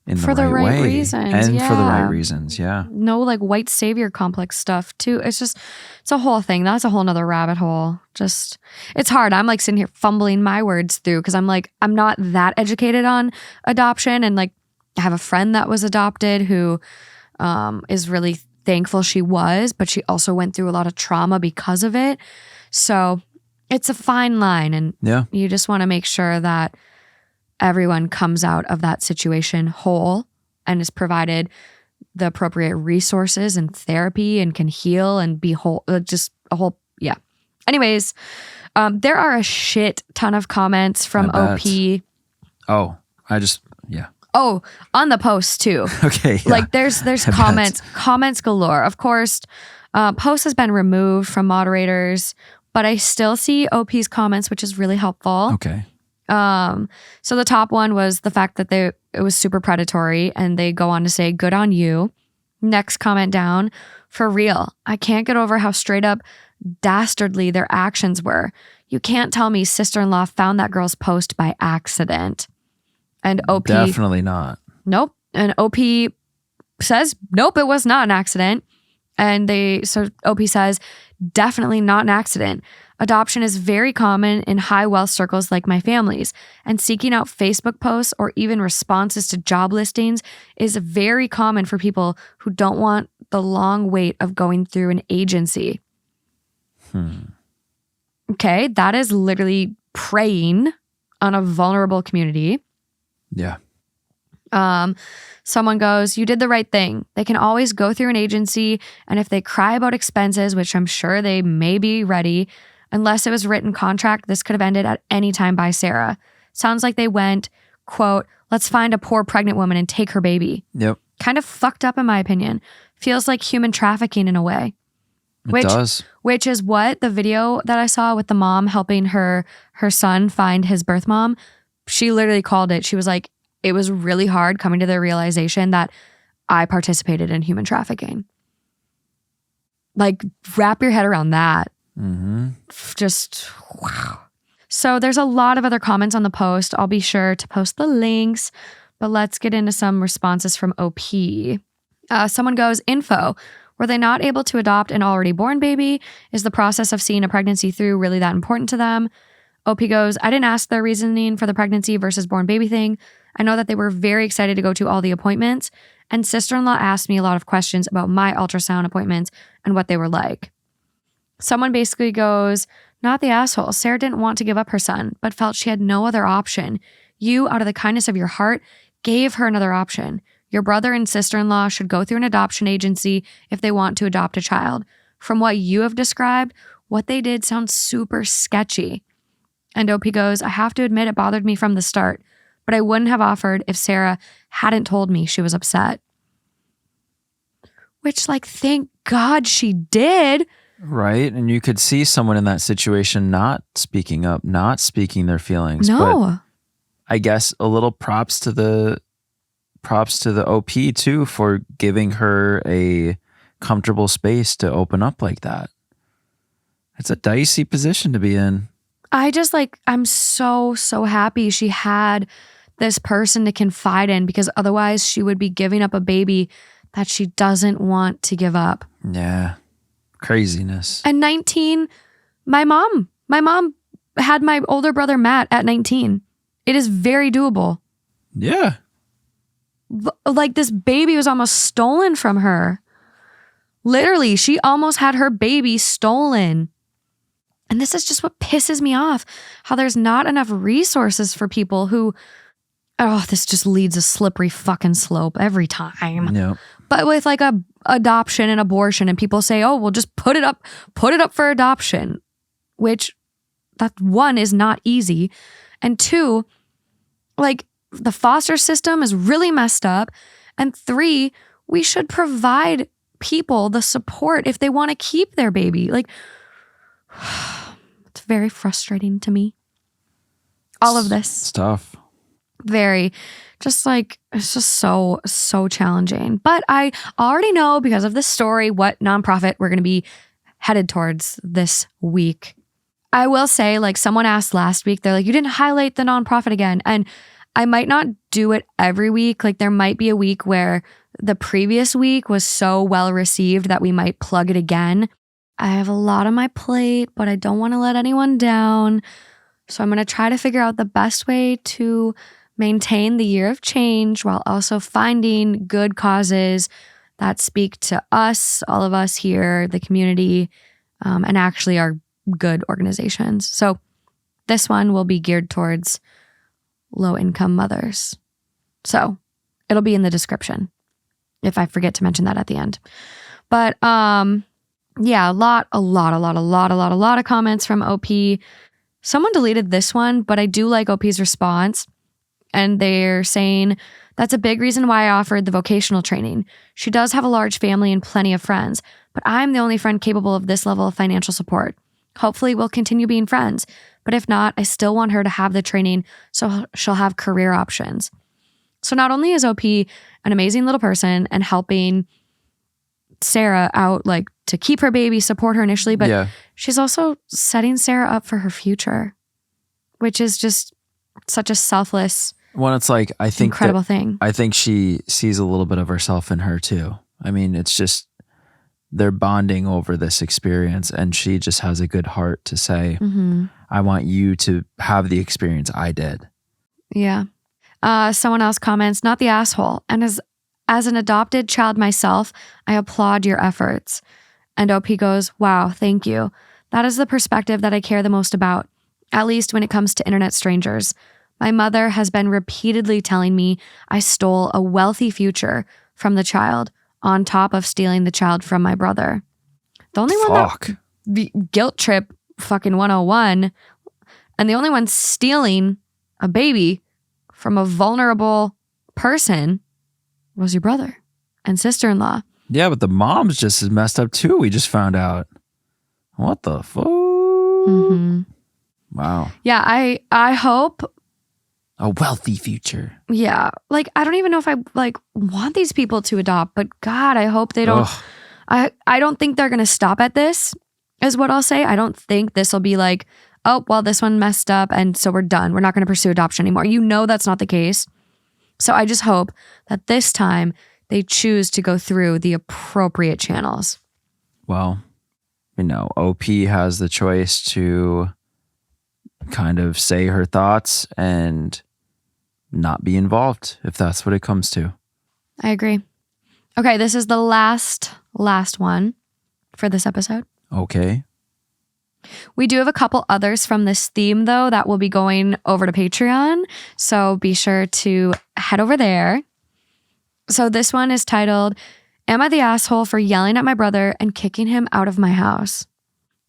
B: in
A: for
B: the right way.
A: Reasons.
B: And for the right reasons, yeah.
A: No like white savior complex stuff too. It's a whole thing. That's a whole nother rabbit hole. It's hard. I'm like sitting here fumbling my words through because I'm like, I'm not that educated on adoption. And like, I have a friend that was adopted who is really thankful she was, but she also went through a lot of trauma because of it. So it's a fine line. And you just want to make sure that everyone comes out of that situation whole and is provided the appropriate resources and therapy and can heal and be whole, just a whole, yeah. Anyways, there are a shit ton of comments from OP.
B: Oh,
A: Oh, on the post too.
B: Okay. Yeah.
A: Like there's comments galore. Of course, post has been removed from moderators, but I still see OP's comments, which is really helpful.
B: Okay.
A: So the top one was the fact that it was super predatory, and they go on to say, "Good on you." Next comment down, "For real, I can't get over how straight up dastardly their actions were. You can't tell me sister-in-law found that girl's post by accident. And OP...
B: Definitely not.
A: Nope. And OP says, nope, it was not an accident. So OP says, definitely not an accident. Adoption is very common in high wealth circles like my family's, and seeking out Facebook posts or even responses to job listings is very common for people who don't want the long wait of going through an agency. Okay, that is literally preying on a vulnerable community.
B: Yeah.
A: Someone goes, you did the right thing. They can always go through an agency, and if they cry about expenses, which I'm sure they may be ready, unless it was written contract, this could have ended at any time by Sarah. Sounds like they went, quote, let's find a poor pregnant woman and take her baby.
B: Yep.
A: Kind of fucked up in my opinion. Feels like human trafficking in a way.
B: It does.
A: Which is what the video that I saw with the mom helping her son find his birth mom, she literally called it. She was like, it was really hard coming to the realization that I participated in human trafficking. Like, wrap your head around that.
B: Mm-hmm.
A: Just, wow. So there's a lot of other comments on the post. I'll be sure to post the links, but let's get into some responses from OP. Someone goes, info. Were they not able to adopt an already born baby? Is the process of seeing a pregnancy through really that important to them? OP goes, I didn't ask their reasoning for the pregnancy versus born baby thing. I know that they were very excited to go to all the appointments, and sister-in-law asked me a lot of questions about my ultrasound appointments and what they were like. Someone basically goes, not the asshole. Sarah didn't want to give up her son, but felt she had no other option. You, out of the kindness of your heart, gave her another option. Your brother and sister-in-law should go through an adoption agency if they want to adopt a child. From what you have described, what they did sounds super sketchy. And OP goes, I have to admit it bothered me from the start, but I wouldn't have offered if Sarah hadn't told me she was upset. Which, like, thank God she did.
B: Right. And you could see someone in that situation not speaking up, not speaking their feelings.
A: No.
B: But I guess a little props to the OP too for giving her a comfortable space to open up like that. It's a dicey position to be in.
A: I'm so happy she had this person to confide in, because otherwise she would be giving up a baby that she doesn't want to give up.
B: Yeah. Craziness.
A: And 19, my mom had my older brother Matt at 19. It is very doable.
B: Yeah.
A: Like, this baby was almost stolen from her. Literally, she almost had her baby stolen. And this is just what pisses me off, how there's not enough resources for people who, this just leads a slippery fucking slope every time.
B: Yeah.
A: But with like a adoption and abortion, and people say, oh, we'll just put it up for adoption, which that one is not easy. And two, like, the foster system is really messed up. And three, we should provide people the support if they want to keep their baby. Like, it's very frustrating to me. All of this.
B: It's tough.
A: Very, just like, it's just so challenging. But I already know, because of this story, what nonprofit we're going to be headed towards this week. I will say, like, someone asked last week, they're like, you didn't highlight the nonprofit again. And I might not do it every week. Like, there might be a week where the previous week was so well received that we might plug it again. I have a lot on my plate, but I don't want to let anyone down. So I'm going to try to figure out the best way to maintain the year of change while also finding good causes that speak to us, all of us here, the community, and actually are good organizations. So this one will be geared towards low-income mothers. So it'll be in the description if I forget to mention that at the end. But yeah, a lot of comments from OP. Someone deleted this one, but I do like OP's response. And they're saying, that's a big reason why I offered the vocational training. She does have a large family and plenty of friends, but I'm the only friend capable of this level of financial support. Hopefully we'll continue being friends, but if not, I still want her to have the training so she'll have career options. So not only is OP an amazing little person and helping Sarah out like to keep her baby, support her initially, but
B: Yeah.
A: she's also setting Sarah up for her future, which is just such a selfless,
B: When it's like, I think
A: incredible thing.
B: I think she sees a little bit of herself in her too. I mean, it's just they're bonding over this experience, and she just has a good heart to say, I want you to have the experience I did.
A: Yeah. Someone else comments, not the asshole. And as an adopted child myself, I applaud your efforts. And OP goes, wow, thank you. That is the perspective that I care the most about, at least when it comes to internet strangers. My mother has been repeatedly telling me I stole a wealthy future from the child on top of stealing the child from my brother. The only one that the guilt trip fucking 101, and the only one stealing a baby from a vulnerable person was your brother and sister-in-law.
B: Yeah, but the mom's just as messed up too. We just found out. What the fuck? Wow.
A: Yeah, I hope.
B: A wealthy future.
A: Yeah, like I don't even know if I like want these people to adopt, but God, I hope they don't. I don't think they're gonna stop at this, is what I'll say. I don't think this will be like, oh, well, this one messed up and so we're done. We're not gonna pursue adoption anymore. You know that's not the case. So I just hope that this time they choose to go through the appropriate channels.
B: Well, OP has the choice to kind of say her thoughts and not be involved, if that's what it comes to.
A: I agree. Okay, this is the last one for this episode.
B: Okay.
A: We do have a couple others from this theme, though, that will be going over to Patreon. So be sure to head over there. So this one is titled, Am I the asshole for yelling at my brother and kicking him out of my house?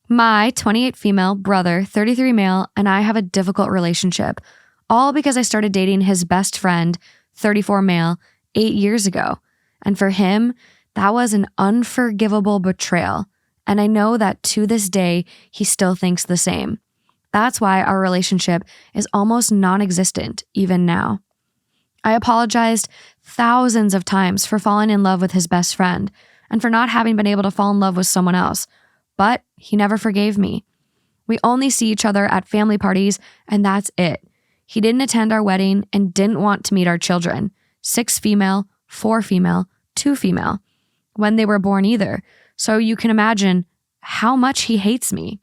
A: My 28 female brother, 33 male, and I have a difficult relationship, all because I started dating his best friend, 34 male, 8 years ago. And for him, that was an unforgivable betrayal. And I know that to this day, he still thinks the same. That's why our relationship is almost non-existent even now. I apologized thousands of times for falling in love with his best friend and for not having been able to fall in love with someone else, but he never forgave me. We only see each other at family parties, and that's it. He didn't attend our wedding and didn't want to meet our children, 6 female, 4 female, 2 female, when they were born either. So you can imagine how much he hates me.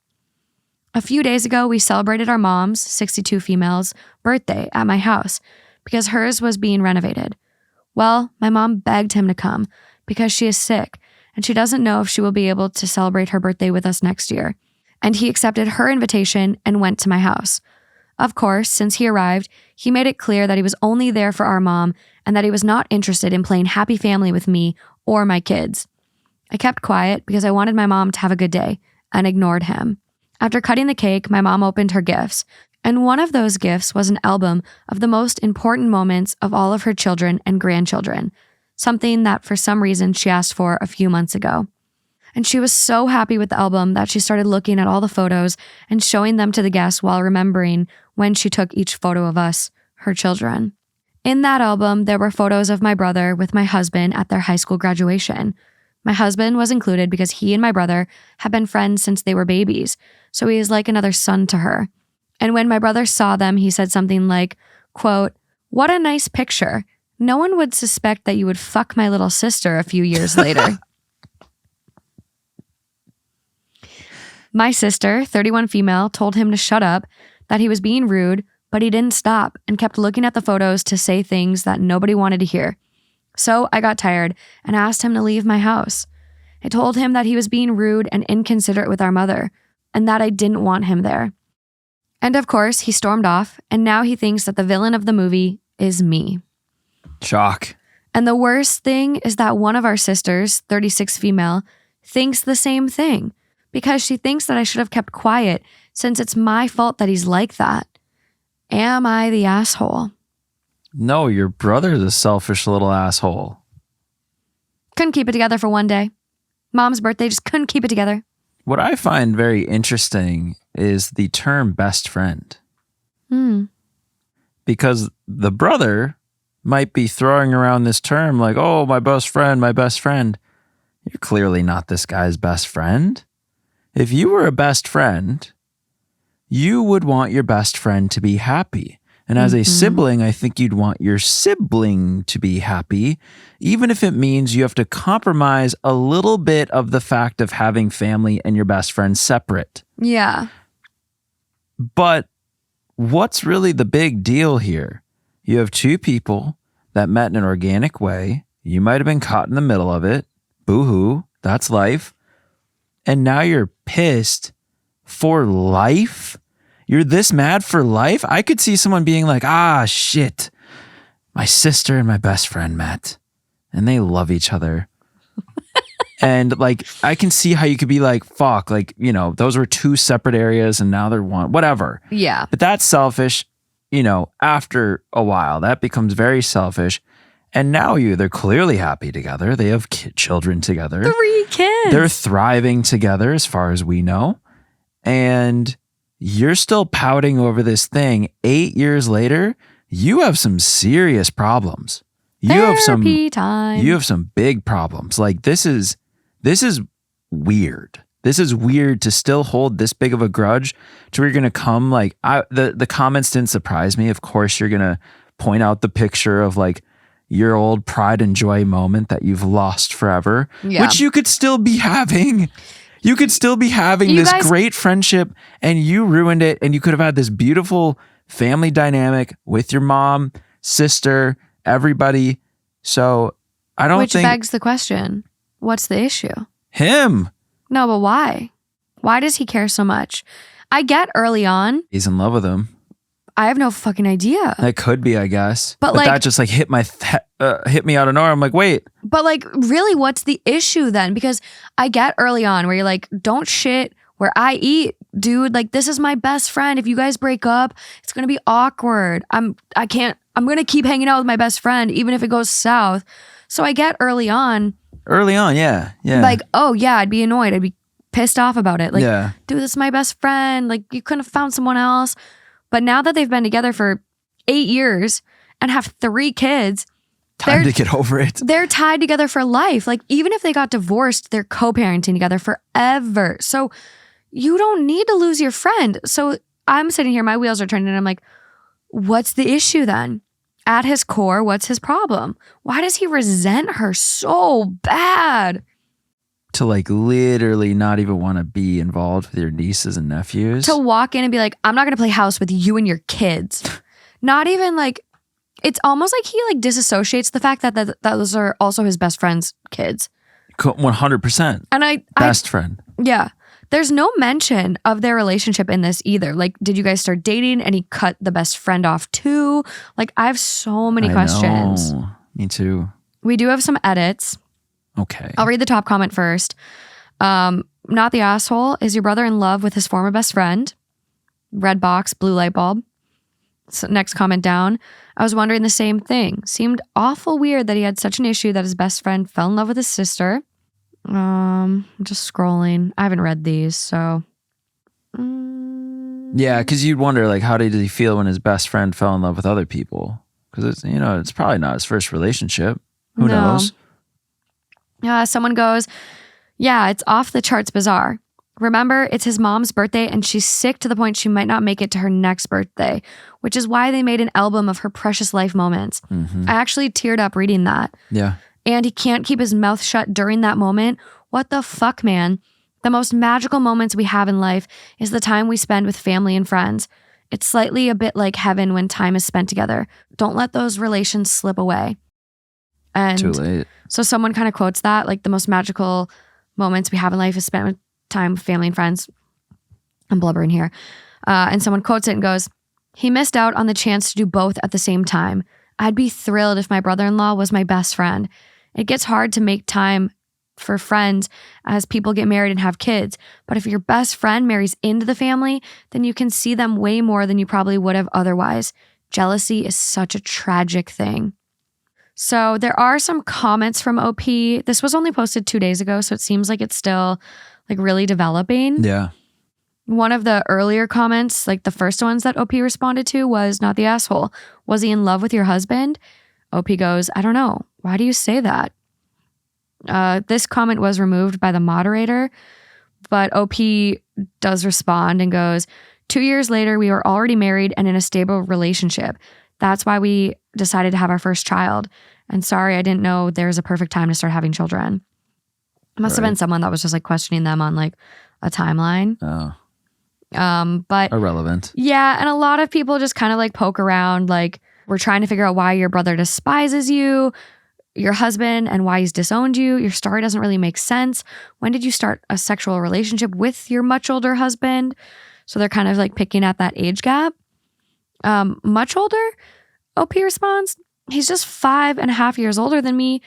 A: A few days ago, we celebrated our mom's, 62 females, birthday at my house because hers was being renovated. Well, my mom begged him to come because she is sick and she doesn't know if she will be able to celebrate her birthday with us next year. And he accepted her invitation and went to my house. Of course, since he arrived, he made it clear that he was only there for our mom and that he was not interested in playing happy family with me or my kids. I kept quiet because I wanted my mom to have a good day and ignored him. After cutting the cake, my mom opened her gifts, and one of those gifts was an album of the most important moments of all of her children and grandchildren, something that for some reason she asked for a few months ago. And she was so happy with the album that she started looking at all the photos and showing them to the guests while remembering when she took each photo of us, her children. In that album, there were photos of my brother with my husband at their high school graduation. My husband was included because he and my brother have been friends since they were babies, so he is like another son to her. And when my brother saw them, he said something like, quote, "What a nice picture. No one would suspect that you would fuck my little sister a few years later." My sister, 31 female, told him to shut up, that he was being rude, but he didn't stop and kept looking at the photos to say things that nobody wanted to hear. So I got tired and asked him to leave my house. I told him that he was being rude and inconsiderate with our mother, and that I didn't want him there. And of course, he stormed off, and now he thinks that the villain of the movie is me.
B: Shock.
A: And the worst thing is that one of our sisters, 36 female, thinks the same thing, because she thinks that I should have kept quiet since it's my fault that he's like that. Am I the asshole?
B: No, your brother's a selfish little asshole.
A: Couldn't keep it together for one day. Mom's birthday, just couldn't keep it together.
B: What I find very interesting is the term best friend. Because the brother might be throwing around this term like, oh, my best friend, my best friend. you're clearly not this guy's best friend. If you were a best friend, you would want your best friend to be happy. And as a sibling, I think you'd want your sibling to be happy, even if it means you have to compromise a little bit of the fact of having family and your best friend separate.
A: Yeah.
B: But what's really the big deal here? You have two people that met in an organic way. You might have been caught in the middle of it. Boo-hoo. That's life. And now you're pissed for life? You're this mad for life? I could see someone being like, shit. My sister and my best friend met and they love each other. And like, I can see how you could be like, fuck, like, you know, those were two separate areas and now they're one, whatever.
A: Yeah.
B: But that's selfish, you know, after a while, that becomes very selfish. And now they're clearly happy together. They have children together.
A: 3 kids.
B: They're thriving together as far as we know. And you're still pouting over this thing 8 years later. You have some serious problems.
A: Therapy time.
B: You have some big problems. Like this is weird. This is weird to still hold this big of a grudge to where you're going to come like the comments didn't surprise me. Of course, you're going to point out the picture of like your old pride and joy moment that you've lost forever, which you could still be having. You could still be having this great friendship and you ruined it. And you could have had this beautiful family dynamic with your mom, sister, everybody. So I don't think.
A: Which begs the question, what's the issue?
B: Him.
A: No, but why? Why does he care so much? I get early on.
B: He's in love with him.
A: I have no fucking idea.
B: That could be, I guess.
A: But like,
B: that just like hit me out of nowhere. I'm like, wait.
A: But like, really, what's the issue then? Because I get early on where you're like, don't shit where I eat, dude. Like, this is my best friend. If you guys break up, it's gonna be awkward. I'm gonna keep hanging out with my best friend, even if it goes south. So I get early on.
B: Yeah.
A: Like, oh yeah, I'd be annoyed. I'd be pissed off about it. Like, dude, this is my best friend. Like, you couldn't have found someone else. But now that they've been together for 8 years and have 3 kids,
B: time to get over it.
A: They're tied together for life. Like, even if they got divorced, they're co-parenting together forever. So you don't need to lose your friend. So I'm sitting here, my wheels are turning, and I'm like, what's the issue then? At his core, what's his problem? Why does he resent her so bad?
B: To like literally not even want to be involved with your nieces and nephews.
A: To walk in and be like, I'm not going to play house with you and your kids. Not even like, it's almost like he like disassociates the fact that those are also his best friend's kids.
B: 100%.
A: And
B: best friend.
A: Yeah. There's no mention of their relationship in this either. Like, did you guys start dating and he cut the best friend off too? Like, I have so many questions.
B: Know. Me too.
A: We do have some edits.
B: Okay.
A: I'll read the top comment first. Not the asshole. Is your brother in love with his former best friend? Red box, blue light bulb. So next comment down. I was wondering the same thing. Seemed awful weird that he had such an issue that his best friend fell in love with his sister. I'm just scrolling. I haven't read these, so.
B: Yeah, because you'd wonder, like, how did he feel when his best friend fell in love with other people? Because it's, you know, it's probably not his first relationship. Who knows?
A: Someone goes, yeah, it's off the charts bizarre. Remember, it's his mom's birthday and she's sick to the point she might not make it to her next birthday, which is why they made an album of her precious life moments. I actually teared up reading that.
B: Yeah.
A: And he can't keep his mouth shut during that moment. What the fuck, man? The most magical moments we have in life is the time we spend with family and friends. It's slightly a bit like heaven when time is spent together. Don't let those relations slip away. And
B: too late.
A: So someone kind of quotes that, like the most magical moments we have in life is spent with time with family and friends. I'm blubbering here. And someone quotes it and goes, he missed out on the chance to do both at the same time. I'd be thrilled if my brother-in-law was my best friend. It gets hard to make time for friends as people get married and have kids. But if your best friend marries into the family, then you can see them way more than you probably would have otherwise. Jealousy is such a tragic thing. So there are some comments from OP. This was only posted 2 days ago, so it seems like it's still like really developing.
B: Yeah.
A: One of the earlier comments, like the first ones that OP responded to was, not the asshole. Was he in love with your husband? OP goes, I don't know. Why do you say that? This comment was removed by the moderator, but OP does respond and goes, 2 years later, we were already married and in a stable relationship. That's why we decided to have our first child. And sorry, I didn't know there was a perfect time to start having children. It must have been someone that was just like questioning them on like a timeline. But
B: irrelevant.
A: Yeah, and a lot of people just kind of like poke around, like we're trying to figure out why your brother despises you, your husband, and why he's disowned you. Your story doesn't really make sense. When did you start a sexual relationship with your much older husband? So they're kind of like picking at that age gap. Much older? OP responds, he's just 5.5 years older than me.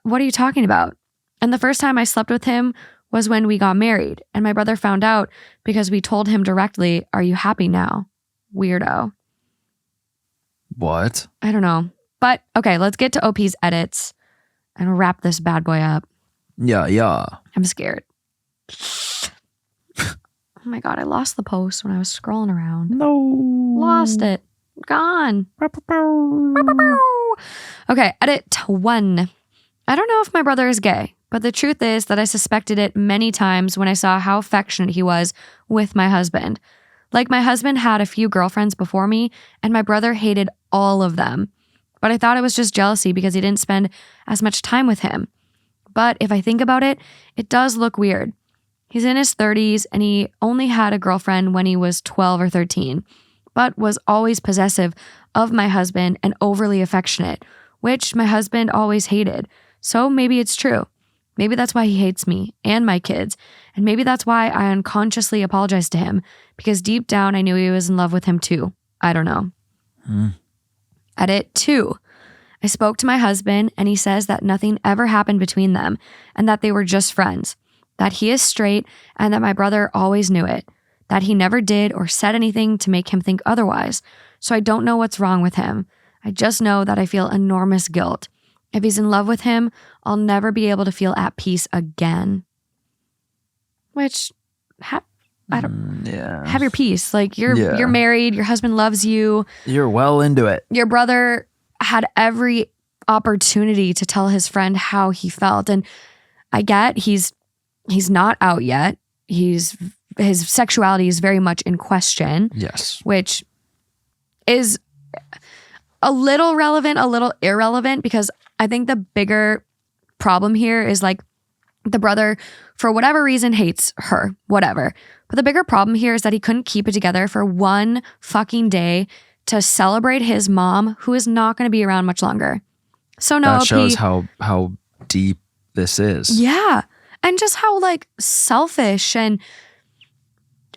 A: What are you talking about? And the first time I slept with him was when we got married. And my brother found out because we told him directly, are you happy now? Weirdo.
B: What?
A: I don't know. But okay, let's get to OP's edits and wrap this bad boy up.
B: Yeah.
A: I'm scared. Oh my God, I lost the post when I was scrolling around.
B: No.
A: Lost it. Gone. Okay, edit 1. I don't know if my brother is gay, but the truth is that I suspected it many times when I saw how affectionate he was with my husband. Like my husband had a few girlfriends before me, and my brother hated all of them. But I thought it was just jealousy because he didn't spend as much time with him. But if I think about it, it does look weird. He's in his 30s and he only had a girlfriend when he was 12 or 13, but was always possessive of my husband and overly affectionate, which my husband always hated. So maybe it's true. Maybe that's why he hates me and my kids. And maybe that's why I unconsciously apologized to him, because deep down I knew he was in love with him too. I don't know. Edit 2. I spoke to my husband and he says that nothing ever happened between them and that they were just friends, that he is straight and that my brother always knew it, that he never did or said anything to make him think otherwise. So I don't know what's wrong with him. I just know that I feel enormous guilt. If he's in love with him, I'll never be able to feel at peace again. Which, have your peace. Like you're married, your husband loves you.
B: You're well into it.
A: Your brother had every opportunity to tell his friend how he felt. And I get he's not out yet. His sexuality is very much in question.
B: Yes.
A: Which is a little relevant, a little irrelevant, because I think the bigger problem here is like the brother, for whatever reason, hates her, whatever. But the bigger problem here is that he couldn't keep it together for one fucking day to celebrate his mom, who is not going to be around much longer. So no,
B: that shows how deep this is.
A: Yeah. And just how like selfish and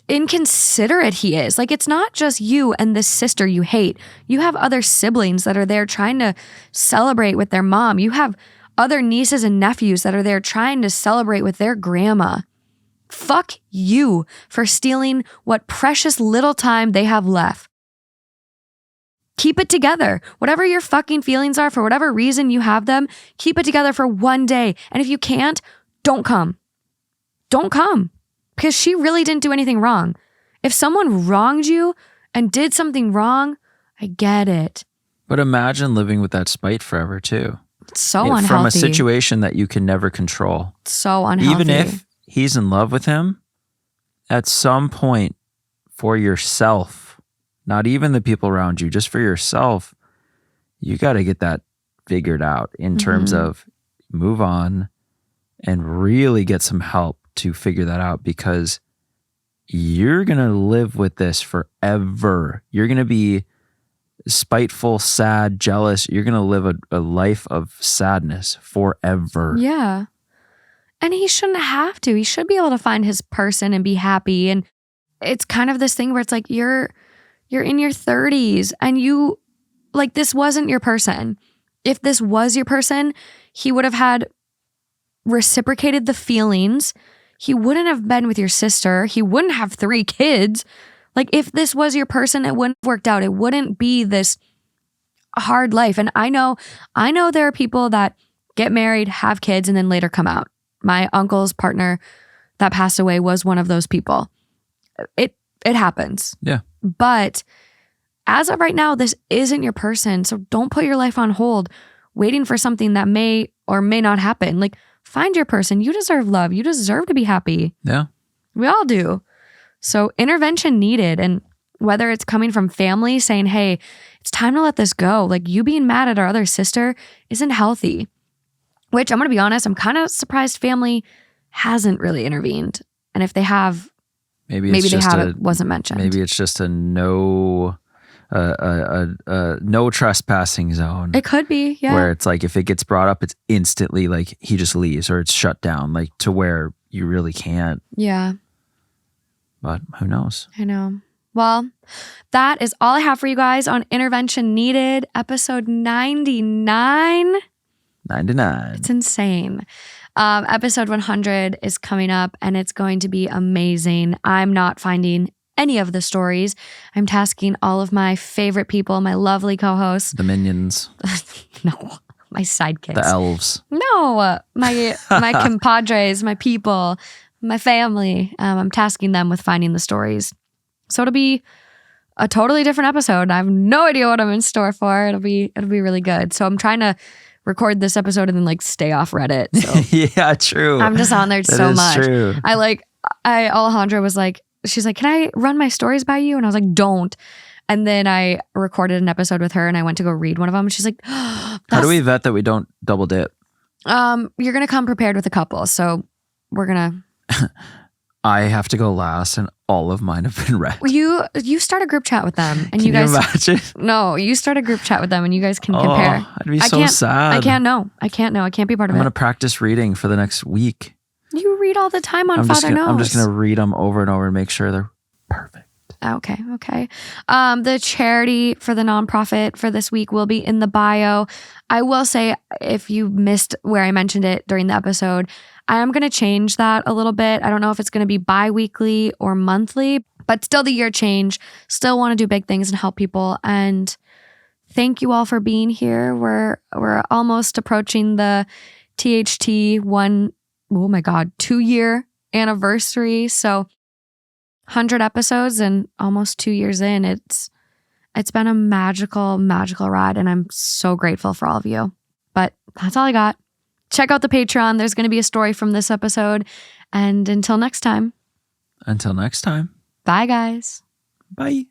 A: inconsiderate he is. Like, it's not just you and this sister you hate. You have other siblings that are there trying to celebrate with their mom. You have other nieces and nephews that are there trying to celebrate with their grandma. Fuck you for stealing what precious little time they have left. Keep it together. Whatever your fucking feelings are, for whatever reason you have them, keep it together for one day. And if you can't, don't come. Don't come. Because she really didn't do anything wrong. If someone wronged you and did something wrong, I get it.
B: But imagine living with that spite forever too.
A: It's so unhealthy.
B: From a situation that you can never control.
A: So unhealthy.
B: Even if he's in love with him, at some point for yourself, not even the people around you, just for yourself, you got to get that figured out in terms of move on and really get some help to figure that out, because you're going to live with this forever. You're going to be spiteful, sad, jealous. You're going to live a life of sadness forever.
A: Yeah. And he shouldn't have to. He should be able to find his person and be happy. And it's kind of this thing where it's like you're in your 30s and you, like, this wasn't your person. If this was your person, he would have had reciprocated the feelings. He wouldn't have been with your sister. He wouldn't have 3 kids. Like, if this was your person, it wouldn't have worked out. It wouldn't be this hard life. And I know there are people that get married, have kids, and then later come out. My uncle's partner that passed away was one of those people. It happens.
B: Yeah.
A: But as of right now, this isn't your person. So don't put your life on hold waiting for something that may or may not happen. Like, find your person. You deserve love. You deserve to be happy.
B: Yeah.
A: We all do. So intervention needed. And whether it's coming from family saying, hey, it's time to let this go. Like, you being mad at our other sister isn't healthy. Which, I'm going to be honest, I'm kind of surprised family hasn't really intervened. And if they have, maybe they have, it wasn't mentioned.
B: Maybe it's just a no trespassing zone.
A: It could be, yeah.
B: Where it's like, if it gets brought up, it's instantly like he just leaves, or it's shut down, like to where you really can't.
A: Yeah.
B: But who knows?
A: I know. Well, that is all I have for you guys on Intervention Needed, episode 99.
B: 99.
A: It's insane. Episode 100 is coming up, and it's going to be amazing. I'm not finding any of the stories. I'm tasking all of my favorite people, my lovely co-hosts.
B: The minions.
A: No, my sidekicks.
B: The elves.
A: No, my compadres, my people, my family. I'm tasking them with finding the stories. So it'll be a totally different episode. I have no idea what I'm in store for. It'll be really good. So I'm trying to record this episode and then like stay off Reddit. So
B: yeah, true.
A: I'm just on there
B: That
A: so
B: is
A: much.
B: True.
A: Alejandra was like, she's like, can I run my stories by you? And I was like, don't. And then I recorded an episode with her and I went to go read one of them. And she's like,
B: how do we vet that we don't double dip?
A: You're going to come prepared with a couple. So we're going to.
B: I have to go last and all of mine have been read.
A: You start a group chat with them and
B: Can
A: you guys.
B: imagine?
A: No, you start a group chat with them and you guys can compare.
B: I'd be so sad.
A: I can't know. I can't know. I can't be part of
B: I'm
A: it.
B: going to practice reading for the next week.
A: You read all the time on
B: I'm
A: Father Knows.
B: I'm just going to read them over and over and make sure they're perfect.
A: Okay. The charity for the nonprofit for this week will be in the bio. I will say, if you missed where I mentioned it during the episode, I am going to change that a little bit. I don't know if it's going to be bi-weekly or monthly, but still the year change. Still want to do big things and help people. And thank you all for being here. We're almost approaching the THT 2-year anniversary. So 100 episodes and almost 2 years in. It's been a magical ride, and I'm so grateful for all of you. But that's all I got. Check out the Patreon. There's going to be a story from this episode. And until next time.
B: Until next time.
A: Bye, guys.
B: Bye.